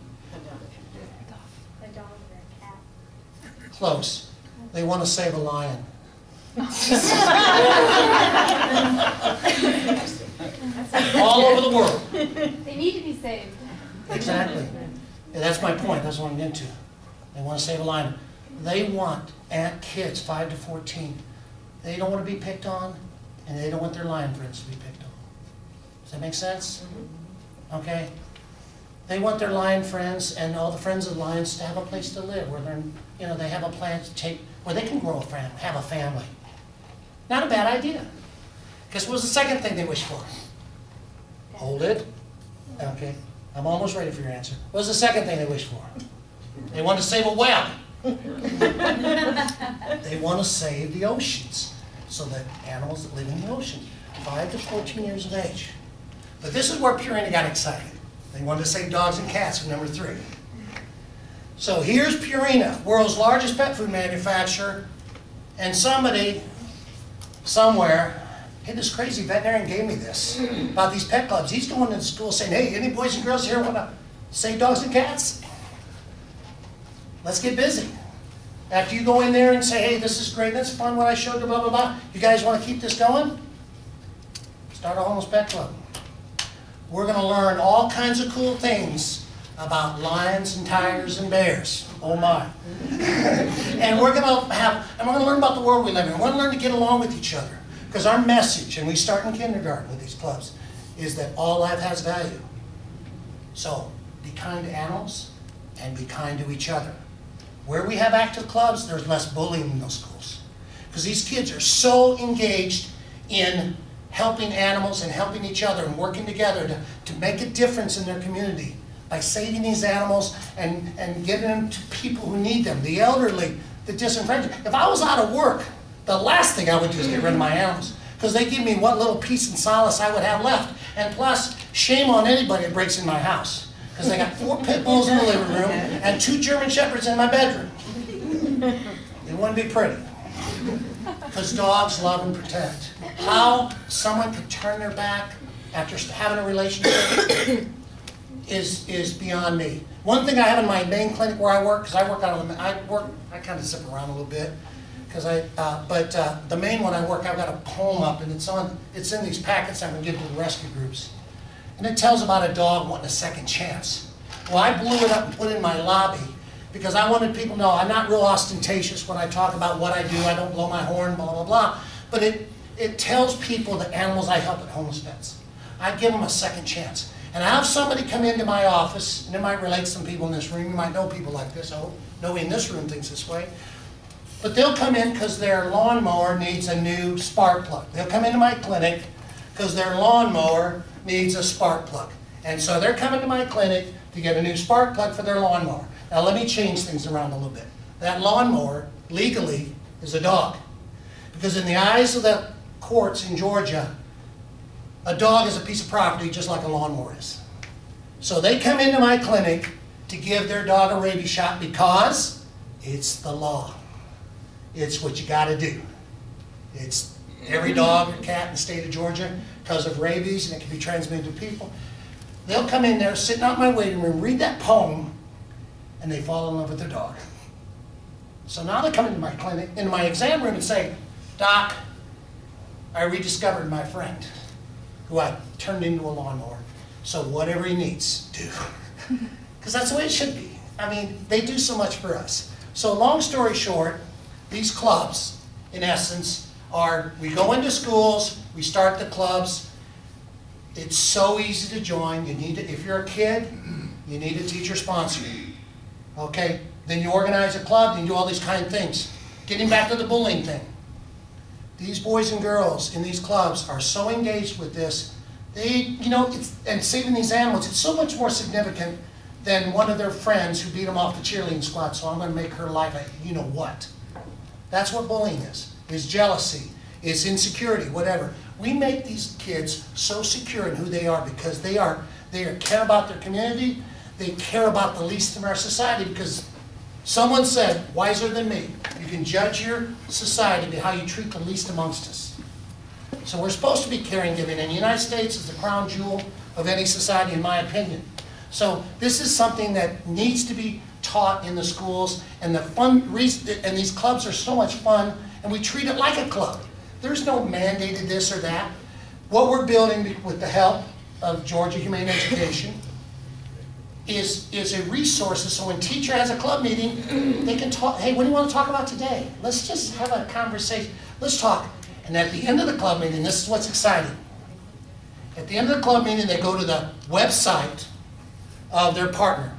S4: A dog or a cat.
S5: Close. They want to save a lion. All over the world.
S2: They need to be saved.
S5: Exactly. And that's my point. That's what I'm getting to. They want to save a lion. They want kids 5 to 14. They don't want to be picked on, and they don't want their lion friends to be picked on. Does that make sense? Okay. They want their lion friends and all the friends of the lions to have a place to live where they have a plan to where they can grow have a family. Not a bad idea. Guess what was the second thing they wished for? Hold it. Okay. I'm almost ready for your answer. What was the second thing they wished for? They want to save a whale. They want to save the oceans so that animals that live in the ocean, 5 to 14 years of age. But this is where Purina got excited. They wanted to save dogs and cats for number 3. So here's Purina, world's largest pet food manufacturer, and somebody, somewhere, hey, this crazy veterinarian gave me this about these pet clubs. He's going to the school saying, hey, any boys and girls here want to save dogs and cats? Let's get busy. After you go in there and say, hey, this is great, that's fun what I showed you, blah, blah, blah. You guys want to keep this going? Start a homeless pet club. We're going to learn all kinds of cool things about lions and tigers and bears. Oh my. And we're going to learn about the world we live in. We're going to learn to get along with each other. Because our message, and we start in kindergarten with these clubs, is that all life has value. So be kind to animals and be kind to each other. Where we have active clubs, there's less bullying in those schools. Because these kids are so engaged in helping animals and helping each other and working together to make a difference in their community by saving these animals and giving them to people who need them, the elderly, the disenfranchised. If I was out of work, the last thing I would do is get rid of my animals, because they give me what little peace and solace I would have left. And plus, shame on anybody that breaks in my house, because they got 4 pit bulls in the living room and 2 German shepherds in my bedroom. It wouldn't be pretty, because dogs love and protect. How someone could turn their back after having a relationship is beyond me. One thing I have in my main clinic where I work, because I kind of zip around a little bit. The main one I work, I've got a poem up, and it's in these packets I'm going to give to the rescue groups. And it tells about a dog wanting a second chance. Well, I blew it up and put it in my lobby because I wanted people to know I'm not real ostentatious when I talk about what I do. I don't blow my horn, blah, blah, blah. But it tells people the animals I help at homeless pets. I give them a second chance. And I have somebody come into my office, and it might relate to some people in this room. You might know people like this. I hope nobody in this room thinks this way. But they'll come in because their lawnmower needs a new spark plug. They'll come into my clinic because their lawnmower needs a spark plug. And so they're coming to my clinic to get a new spark plug for their lawnmower. Now let me change things around a little bit. That lawnmower, legally, is a dog. Because in the eyes of the courts in Georgia, a dog is a piece of property just like a lawnmower is. So they come into my clinic to give their dog a rabies shot because it's the law. It's what you got to do. It's every dog or cat in the state of Georgia, because of rabies, and it can be transmitted to people. They'll come in there, sit out in my waiting room, read that poem, and they fall in love with their dog. So now they come into my clinic, into my exam room, and say, Doc, I rediscovered my friend, who I turned into a lawnmower. So whatever he needs, do. Because that's the way it should be. I mean, they do so much for us. So long story short, these clubs, in essence, we go into schools, we start the clubs. It's so easy to join. If you're a kid, you need a teacher sponsor. Okay? Then you organize a club, and you do all these kind of things. Getting back to the bullying thing. These boys and girls in these clubs are so engaged with this. And saving these animals, it's so much more significant than one of their friends who beat them off the cheerleading squad, so I'm going to make her life a you-know-what. That's what bullying is jealousy, is insecurity, whatever. We make these kids so secure in who they are because they care about their community, they care about the least in our society, because someone said, wiser than me, you can judge your society by how you treat the least amongst us. So we're supposed to be caring, giving, and the United States is the crown jewel of any society, in my opinion. So this is something that needs to be taught in the schools, and and these clubs are so much fun, and we treat it like a club. There's no mandated this or that. What we're building with the help of Georgia Humane Education is a resource, so when teacher has a club meeting, they can talk, hey, what do you want to talk about today? Let's just have a conversation. Let's talk. And at the end of the club meeting, this is what's exciting. At the end of the club meeting, they go to the website of their partner.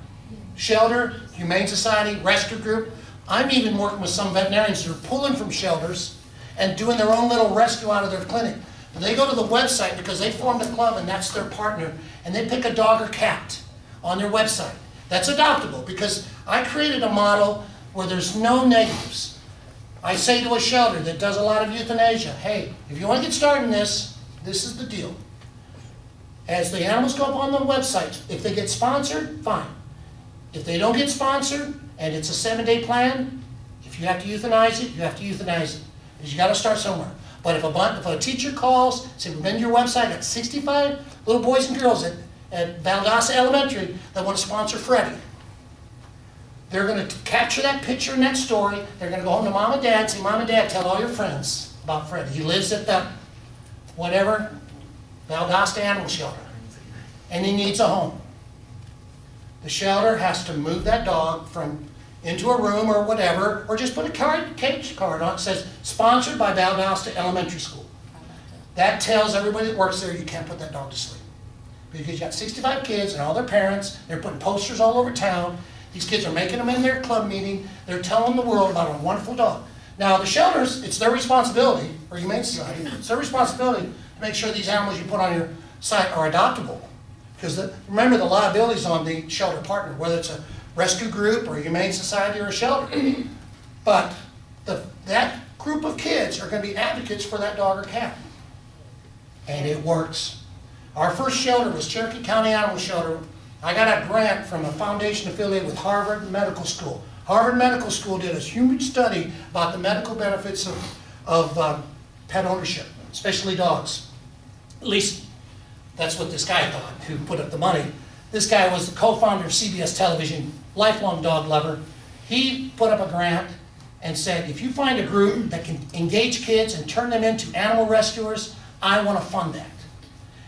S5: Shelter, Humane Society, rescue group. I'm even working with some veterinarians who are pulling from shelters and doing their own little rescue out of their clinic. And they go to the website because they formed a club and that's their partner, and they pick a dog or cat on their website. That's adoptable because I created a model where there's no negatives. I say to a shelter that does a lot of euthanasia, hey, if you want to get started in this, this is the deal. As the animals go up on the website, if they get sponsored, fine. if they don't get sponsored, and it's a 7-day plan, if you have to euthanize it, you have to euthanize it. Because you got to start somewhere. But if a teacher calls, say, we've been to your website, got 65 little boys and girls at Valdosta Elementary that want to sponsor Freddie. They're going to capture that picture and that story. They're going to go home to mom and dad and say, Mom and Dad, tell all your friends about Freddie. He lives at the whatever, Valdosta Animal Shelter. And he needs a home. The shelter has to move that dog into a room or whatever, or just put a cage card on it that says, sponsored by Valdosta Elementary School. That tells everybody that works there you can't put that dog to sleep. Because you got 65 kids and all their parents, they're putting posters all over town. These kids are making them in their club meeting. They're telling the world about a wonderful dog. Now the shelters, it's their responsibility, or Humane Society, it's their responsibility to make sure these animals you put on your site are adoptable. Because remember, the liability is on the shelter partner, whether it's a rescue group or a Humane Society or a shelter. But that group of kids are going to be advocates for that dog or cat. And it works. Our first shelter was Cherokee County Animal Shelter. I got a grant from a foundation affiliated with Harvard Medical School. Harvard Medical School did a huge study about the medical benefits of pet ownership, especially dogs. At least that's what this guy thought, who put up the money. This guy was the co-founder of CBS Television, lifelong dog lover. He put up a grant and said, if you find a group that can engage kids and turn them into animal rescuers, I want to fund that.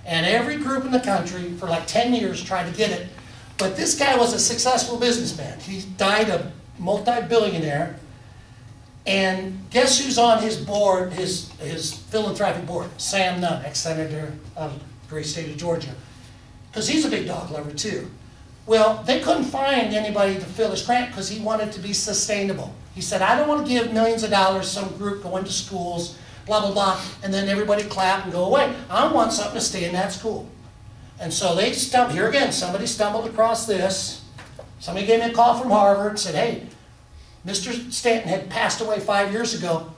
S5: And every group in the country for like 10 years tried to get it. But this guy was a successful businessman. He died a multi-billionaire. And guess who's on his board, his philanthropic board? Sam Nunn, ex-senator of the great state of Georgia. Because he's a big dog lover too. Well, they couldn't find anybody to fill his grant because he wanted to be sustainable. He said, I don't want to give millions of dollars to some group going to schools, blah, blah, blah, and then everybody clap and go away. I want something to stay in that school. And so they stumbled, here again, somebody stumbled across this. Somebody gave me a call from Harvard and said, hey, Mr. Stanton had passed away 5 years ago,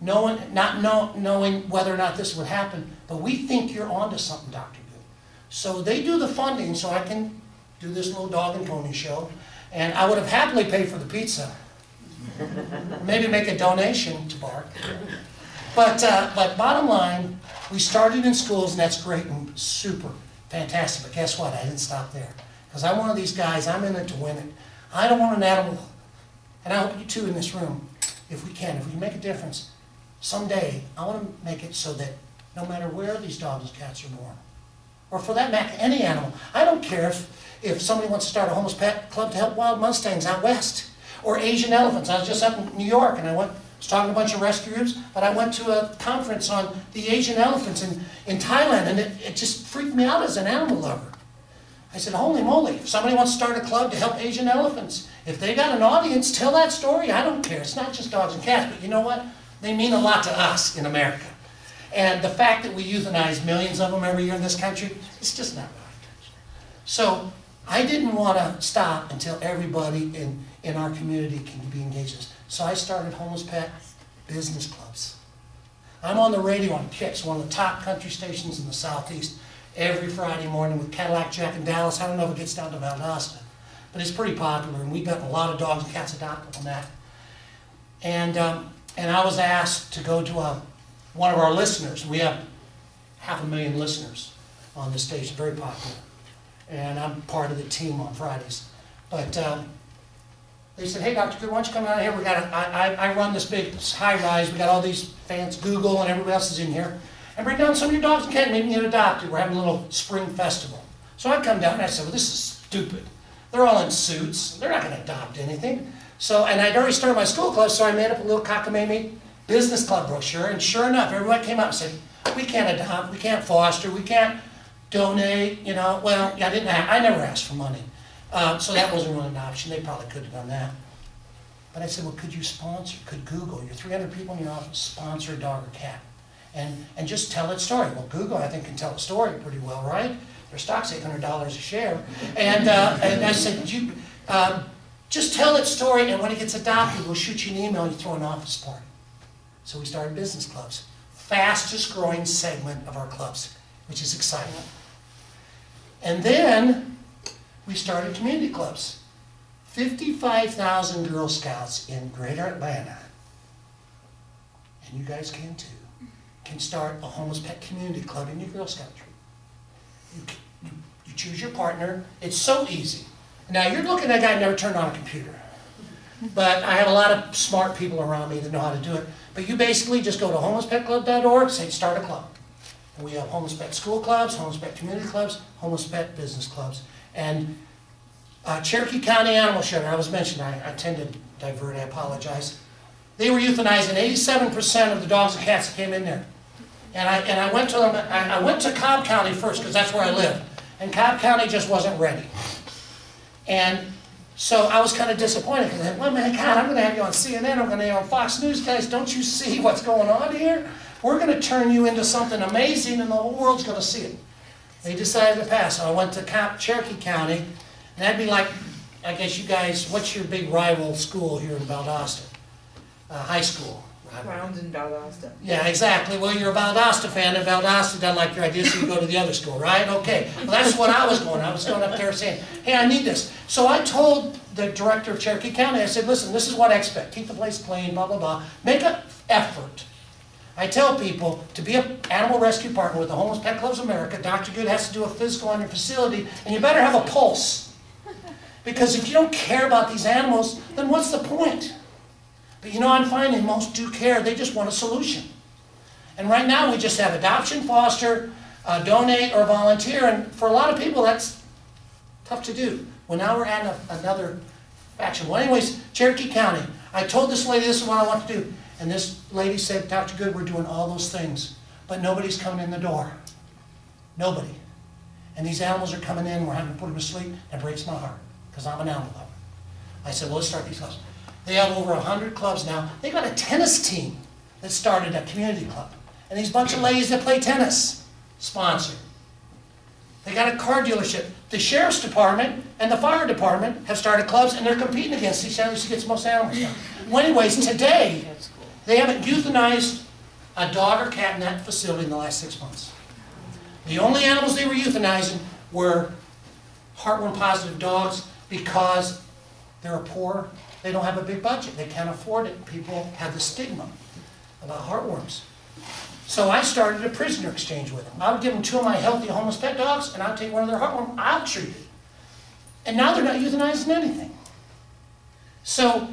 S5: not knowing whether or not this would happen, but we think you're onto something, Dr. Goode. So they do the funding so I can do this little dog and pony show, and I would have happily paid for the pizza. Maybe make a donation to BARC. But bottom line, we started in schools, and that's great and super fantastic. But guess what? I didn't stop there. Because I'm one of these guys, I'm in it to win it. I don't want an animal, and I hope you too in this room, if we can make a difference. Someday, I want to make it so that no matter where these dogs and cats are born, or for that matter, any animal. I don't care if somebody wants to start a homeless pet club to help wild Mustangs out west, or Asian elephants. I was just up in New York, and I was talking to a bunch of rescue groups, but I went to a conference on the Asian elephants in Thailand, and it just freaked me out as an animal lover. I said, holy moly, if somebody wants to start a club to help Asian elephants, if they got an audience, tell that story. I don't care. It's not just dogs and cats, but you know what? They mean a lot to us in America. And the fact that we euthanize millions of them every year in this country, it's just not right. So I didn't want to stop until everybody in our community can be engaged in this. So I started homeless pet business clubs. I'm on the radio on Kix, one of the top country stations in the Southeast, every Friday morning with Cadillac Jack in Dallas. I don't know if it gets down to Valdosta, but it's pretty popular, and we've gotten a lot of dogs and cats adopted on that. And I was asked to go to one of our listeners. We have 500,000 listeners on this station, very popular. And I'm part of the team on Fridays. But they said, hey, Dr. Goode, why don't you come out here? I run this big high-rise. We got all these fans, Google and everybody else is in here. And bring down some of your dogs and cats, maybe get adopted. We're having a little spring festival. So I come down and I said, well, this is stupid. They're all in suits. They're not going to adopt anything. So, and I'd already started my school club, so I made up a little cockamamie business club brochure. And sure enough, everybody came out and said, we can't adopt, we can't foster, we can't donate, you know. Well, I never asked for money. So that wasn't really an option. They probably could have done that. But I said, well, could you sponsor, could Google, your 300 people in your office, sponsor a dog or cat? And just tell its story. Well, Google, I think, can tell a story pretty well, right? Their stock's $800 a share. And I said, just tell its story, and when it gets adopted, we'll shoot you an email and you throw an office party. So we started business clubs. Fastest growing segment of our clubs, which is exciting. And then we started community clubs. 55,000 Girl Scouts in Greater Atlanta, and you guys can too, can start a homeless pet community club in your Girl Scout troop. You choose your partner. It's so easy. Now, you're looking at a guy who never turned on a computer. But I have a lot of smart people around me that know how to do it. But you basically just go to homelesspetclub.org, say start a club. And we have homeless pet school clubs, homeless pet community clubs, homeless pet business clubs. And Cherokee County Animal Shelter, I was mentioned, I tend to divert, I apologize. They were euthanizing 87% of the dogs and cats that came in there. And I went to them, I went to Cobb County first because that's where I live. And Cobb County just wasn't ready. And so I was kind of disappointed because I said, well, man, God, I'm going to have you on CNN, I'm going to have you on Fox News. Guys, don't you see what's going on here? We're going to turn you into something amazing and the whole world's going to see it. They decided to pass. So I went to Cherokee County, and that'd be like, I guess you guys, what's your big rival school here in Valdosta? High school.
S6: Lowndes in Valdosta.
S5: Yeah, exactly. Well, you're a Valdosta fan, and Valdosta doesn't like your idea, so you go to the other school, right? Okay. Well, that's what I was going. I was going up there saying, hey, I need this. So I told the director of Cherokee County, I said, listen, this is what I expect. Keep the place clean, blah, blah, blah. Make an effort. I tell people to be an animal rescue partner with the Homeless Pet Clubs of America. Dr. Goode has to do a physical on your facility, and you better have a pulse. Because if you don't care about these animals, then what's the point? But you know, I'm finding most do care. They just want a solution. And right now, we just have adoption, foster, donate, or volunteer. And for a lot of people, that's tough to do. Well, now we're adding another faction. Well, anyways, Cherokee County. I told this lady this is what I want to do. And this lady said, Dr. Goode, we're doing all those things. But nobody's coming in the door. Nobody. And these animals are coming in. We're having to put them to sleep. It breaks my heart. Because I'm an animal lover. I said, well, let's start these clubs. They have over 100 clubs now. They got a tennis team that started a community club. And these bunch of ladies that play tennis sponsor. They got a car dealership. The sheriff's department and the fire department have started clubs, and they're competing against each other to get the most animals done. Well, anyways, today, they haven't euthanized a dog or cat in that facility in the last 6 months. The only animals they were euthanizing were heartworm positive dogs because they're poor. They don't have a big budget. They can't afford it. People have the stigma about heartworms. So I started a prisoner exchange with them. I would give them 2 of my healthy homeless pet dogs, and I'd take one of their heartworms. I'll treat it. And now they're not euthanizing anything. So,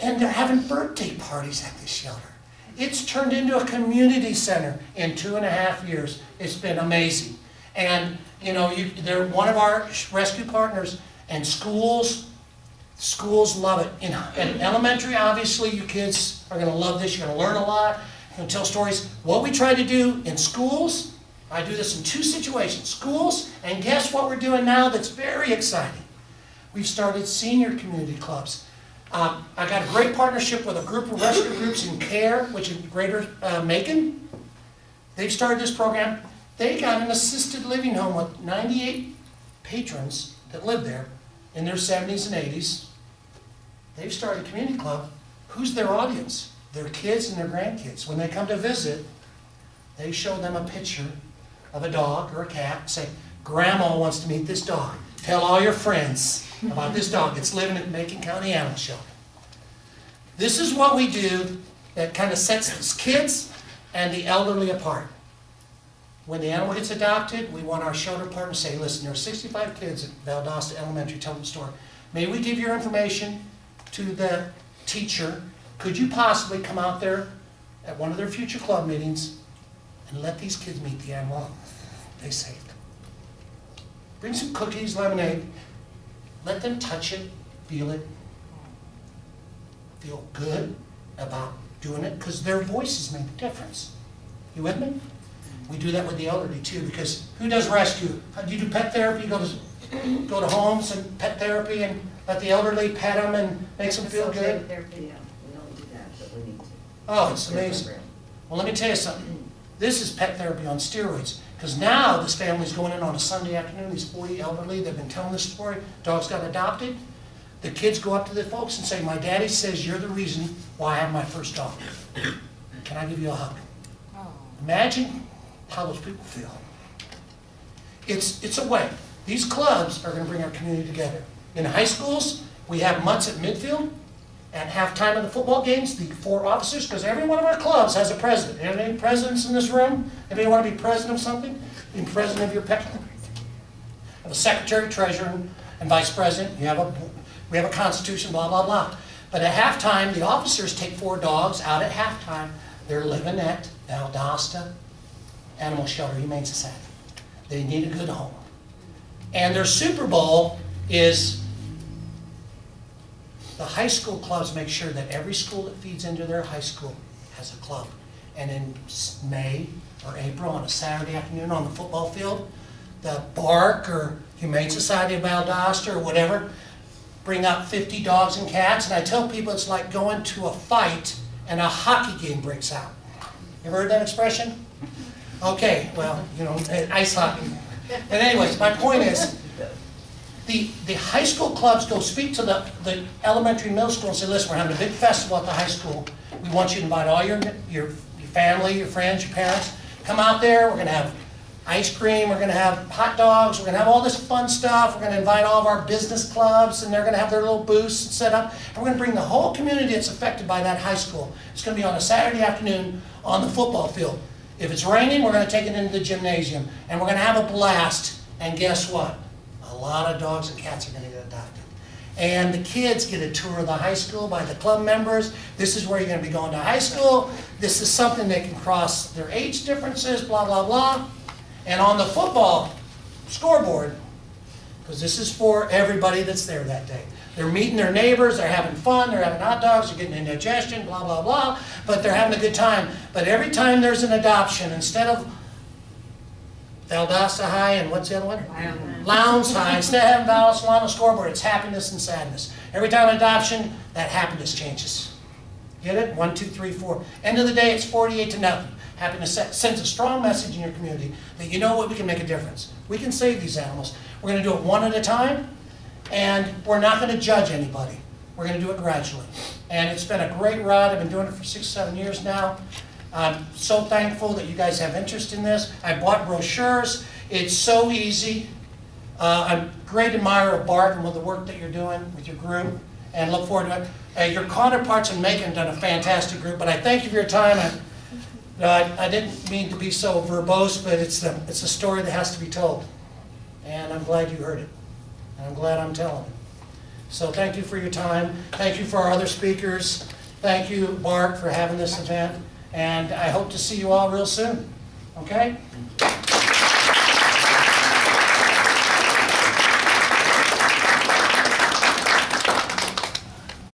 S5: and they're having birthday parties at this shelter. It's turned into a community center in 2.5 years. It's been amazing. And, you know, they're one of our rescue partners, and schools love it. In elementary, obviously, you kids are going to love this. You're going to learn a lot. You're going to tell stories. What we try to do in schools, I do this in 2 situations. Schools, and guess what we're doing now that's very exciting? We've started senior community clubs. I got a great partnership with a group of rescue groups in CARE, which is Greater Macon. They've started this program. They got an assisted living home with 98 patrons that live there in their 70s and 80s. They've started a community club. Who's their audience? Their kids and their grandkids. When they come to visit, they show them a picture of a dog or a cat, say, Grandma wants to meet this dog. Tell all your friends about this dog that's living at Macon County Animal Shelter. This is what we do that kind of sets the kids and the elderly apart. When the animal gets adopted, we want our shelter partners to say, listen, there are 65 kids at Valdosta Elementary, tell them the story. May we give your information to the teacher? Could you possibly come out there at one of their future club meetings and let these kids meet the animal they saved? Bring some cookies, lemonade. Let them touch it, feel good about doing it, because their voices make a difference. You with me? We do that with the elderly too, because who does rescue? Do you do pet therapy? Go to homes and pet therapy and let the elderly pet them and makes them feel good?
S6: Yeah, we don't do that, but we need to.
S5: Oh, it's amazing. Well, let me tell you something. This is pet therapy on steroids. Because now this family's going in on a Sunday afternoon. These 40 elderly, they've been telling this story. Dogs got adopted. The kids go up to the folks and say, my daddy says you're the reason why I have my first dog. Can I give you a hug? Imagine how those people feel. It's a way. These clubs are going to bring our community together. In high schools, we have mutts at midfield. At halftime of the football games, the 4 officers, because every one of our clubs has a president. You have any presidents in this room? Anybody want to be president of something? Be president of your pet club? Have a secretary, treasurer, and vice president. We have a constitution, blah, blah, blah. But at halftime, the officers take 4 dogs out at halftime. They're living at Valdosta Animal Shelter, Humane Society. They need a good home. And their Super Bowl is the high school clubs make sure that every school that feeds into their high school has a club. And in May or April, on a Saturday afternoon on the football field, the BARC or Humane Society of Valdosta or whatever bring out 50 dogs and cats. And I tell people it's like going to a fight and a hockey game breaks out. You ever heard that expression? Okay, well, you know, ice hockey. But anyways, my point is, the high school clubs go speak to the elementary, middle school and say, listen, we're having a big festival at the high school. We want you to invite all your family, your friends, your parents. Come out there. We're going to have ice cream. We're going to have hot dogs. We're going to have all this fun stuff. We're going to invite all of our business clubs, and they're going to have their little booths set up. And we're going to bring the whole community that's affected by that high school. It's going to be on a Saturday afternoon on the football field. If it's raining, we're going to take it into the gymnasium, and we're going to have a blast. And guess what? A lot of dogs and cats are going to get adopted. And the kids get a tour of the high school by the club members. This is where you're going to be going to high school. This is something that can cross their age differences, blah, blah, blah. And on the football scoreboard, because this is for everybody that's there that day. They're meeting their neighbors, they're having fun, they're having hot dogs, they're getting indigestion, blah, blah, blah. But they're having a good time. But every time there's an adoption, instead of Valdosta High and what's the other one? Lowndes High. Instead of having Valdosta on the scoreboard, it's happiness and sadness. Every time adoption, that happiness changes. Get it? 1, 2, 3, 4. End of the day, it's 48-0. Happiness sends a strong message in your community that you know what, we can make a difference. We can save these animals. We're going to do it one at a time, and we're not going to judge anybody. We're going to do it gradually. And it's been a great ride. I've been doing it for 6, 7 years now. I'm so thankful that you guys have interest in this. I bought brochures. It's so easy. I'm a great admirer of BARC and with the work that you're doing with your group, and look forward to it. Your counterparts in Macon have done a fantastic group, but I thank you for your time. I didn't mean to be so verbose, but it's a story that has to be told. And I'm glad you heard it. And I'm glad I'm telling it. So thank you for your time. Thank you for our other speakers. Thank you, BARC, for having this event. And I hope to see you all real soon. Okay?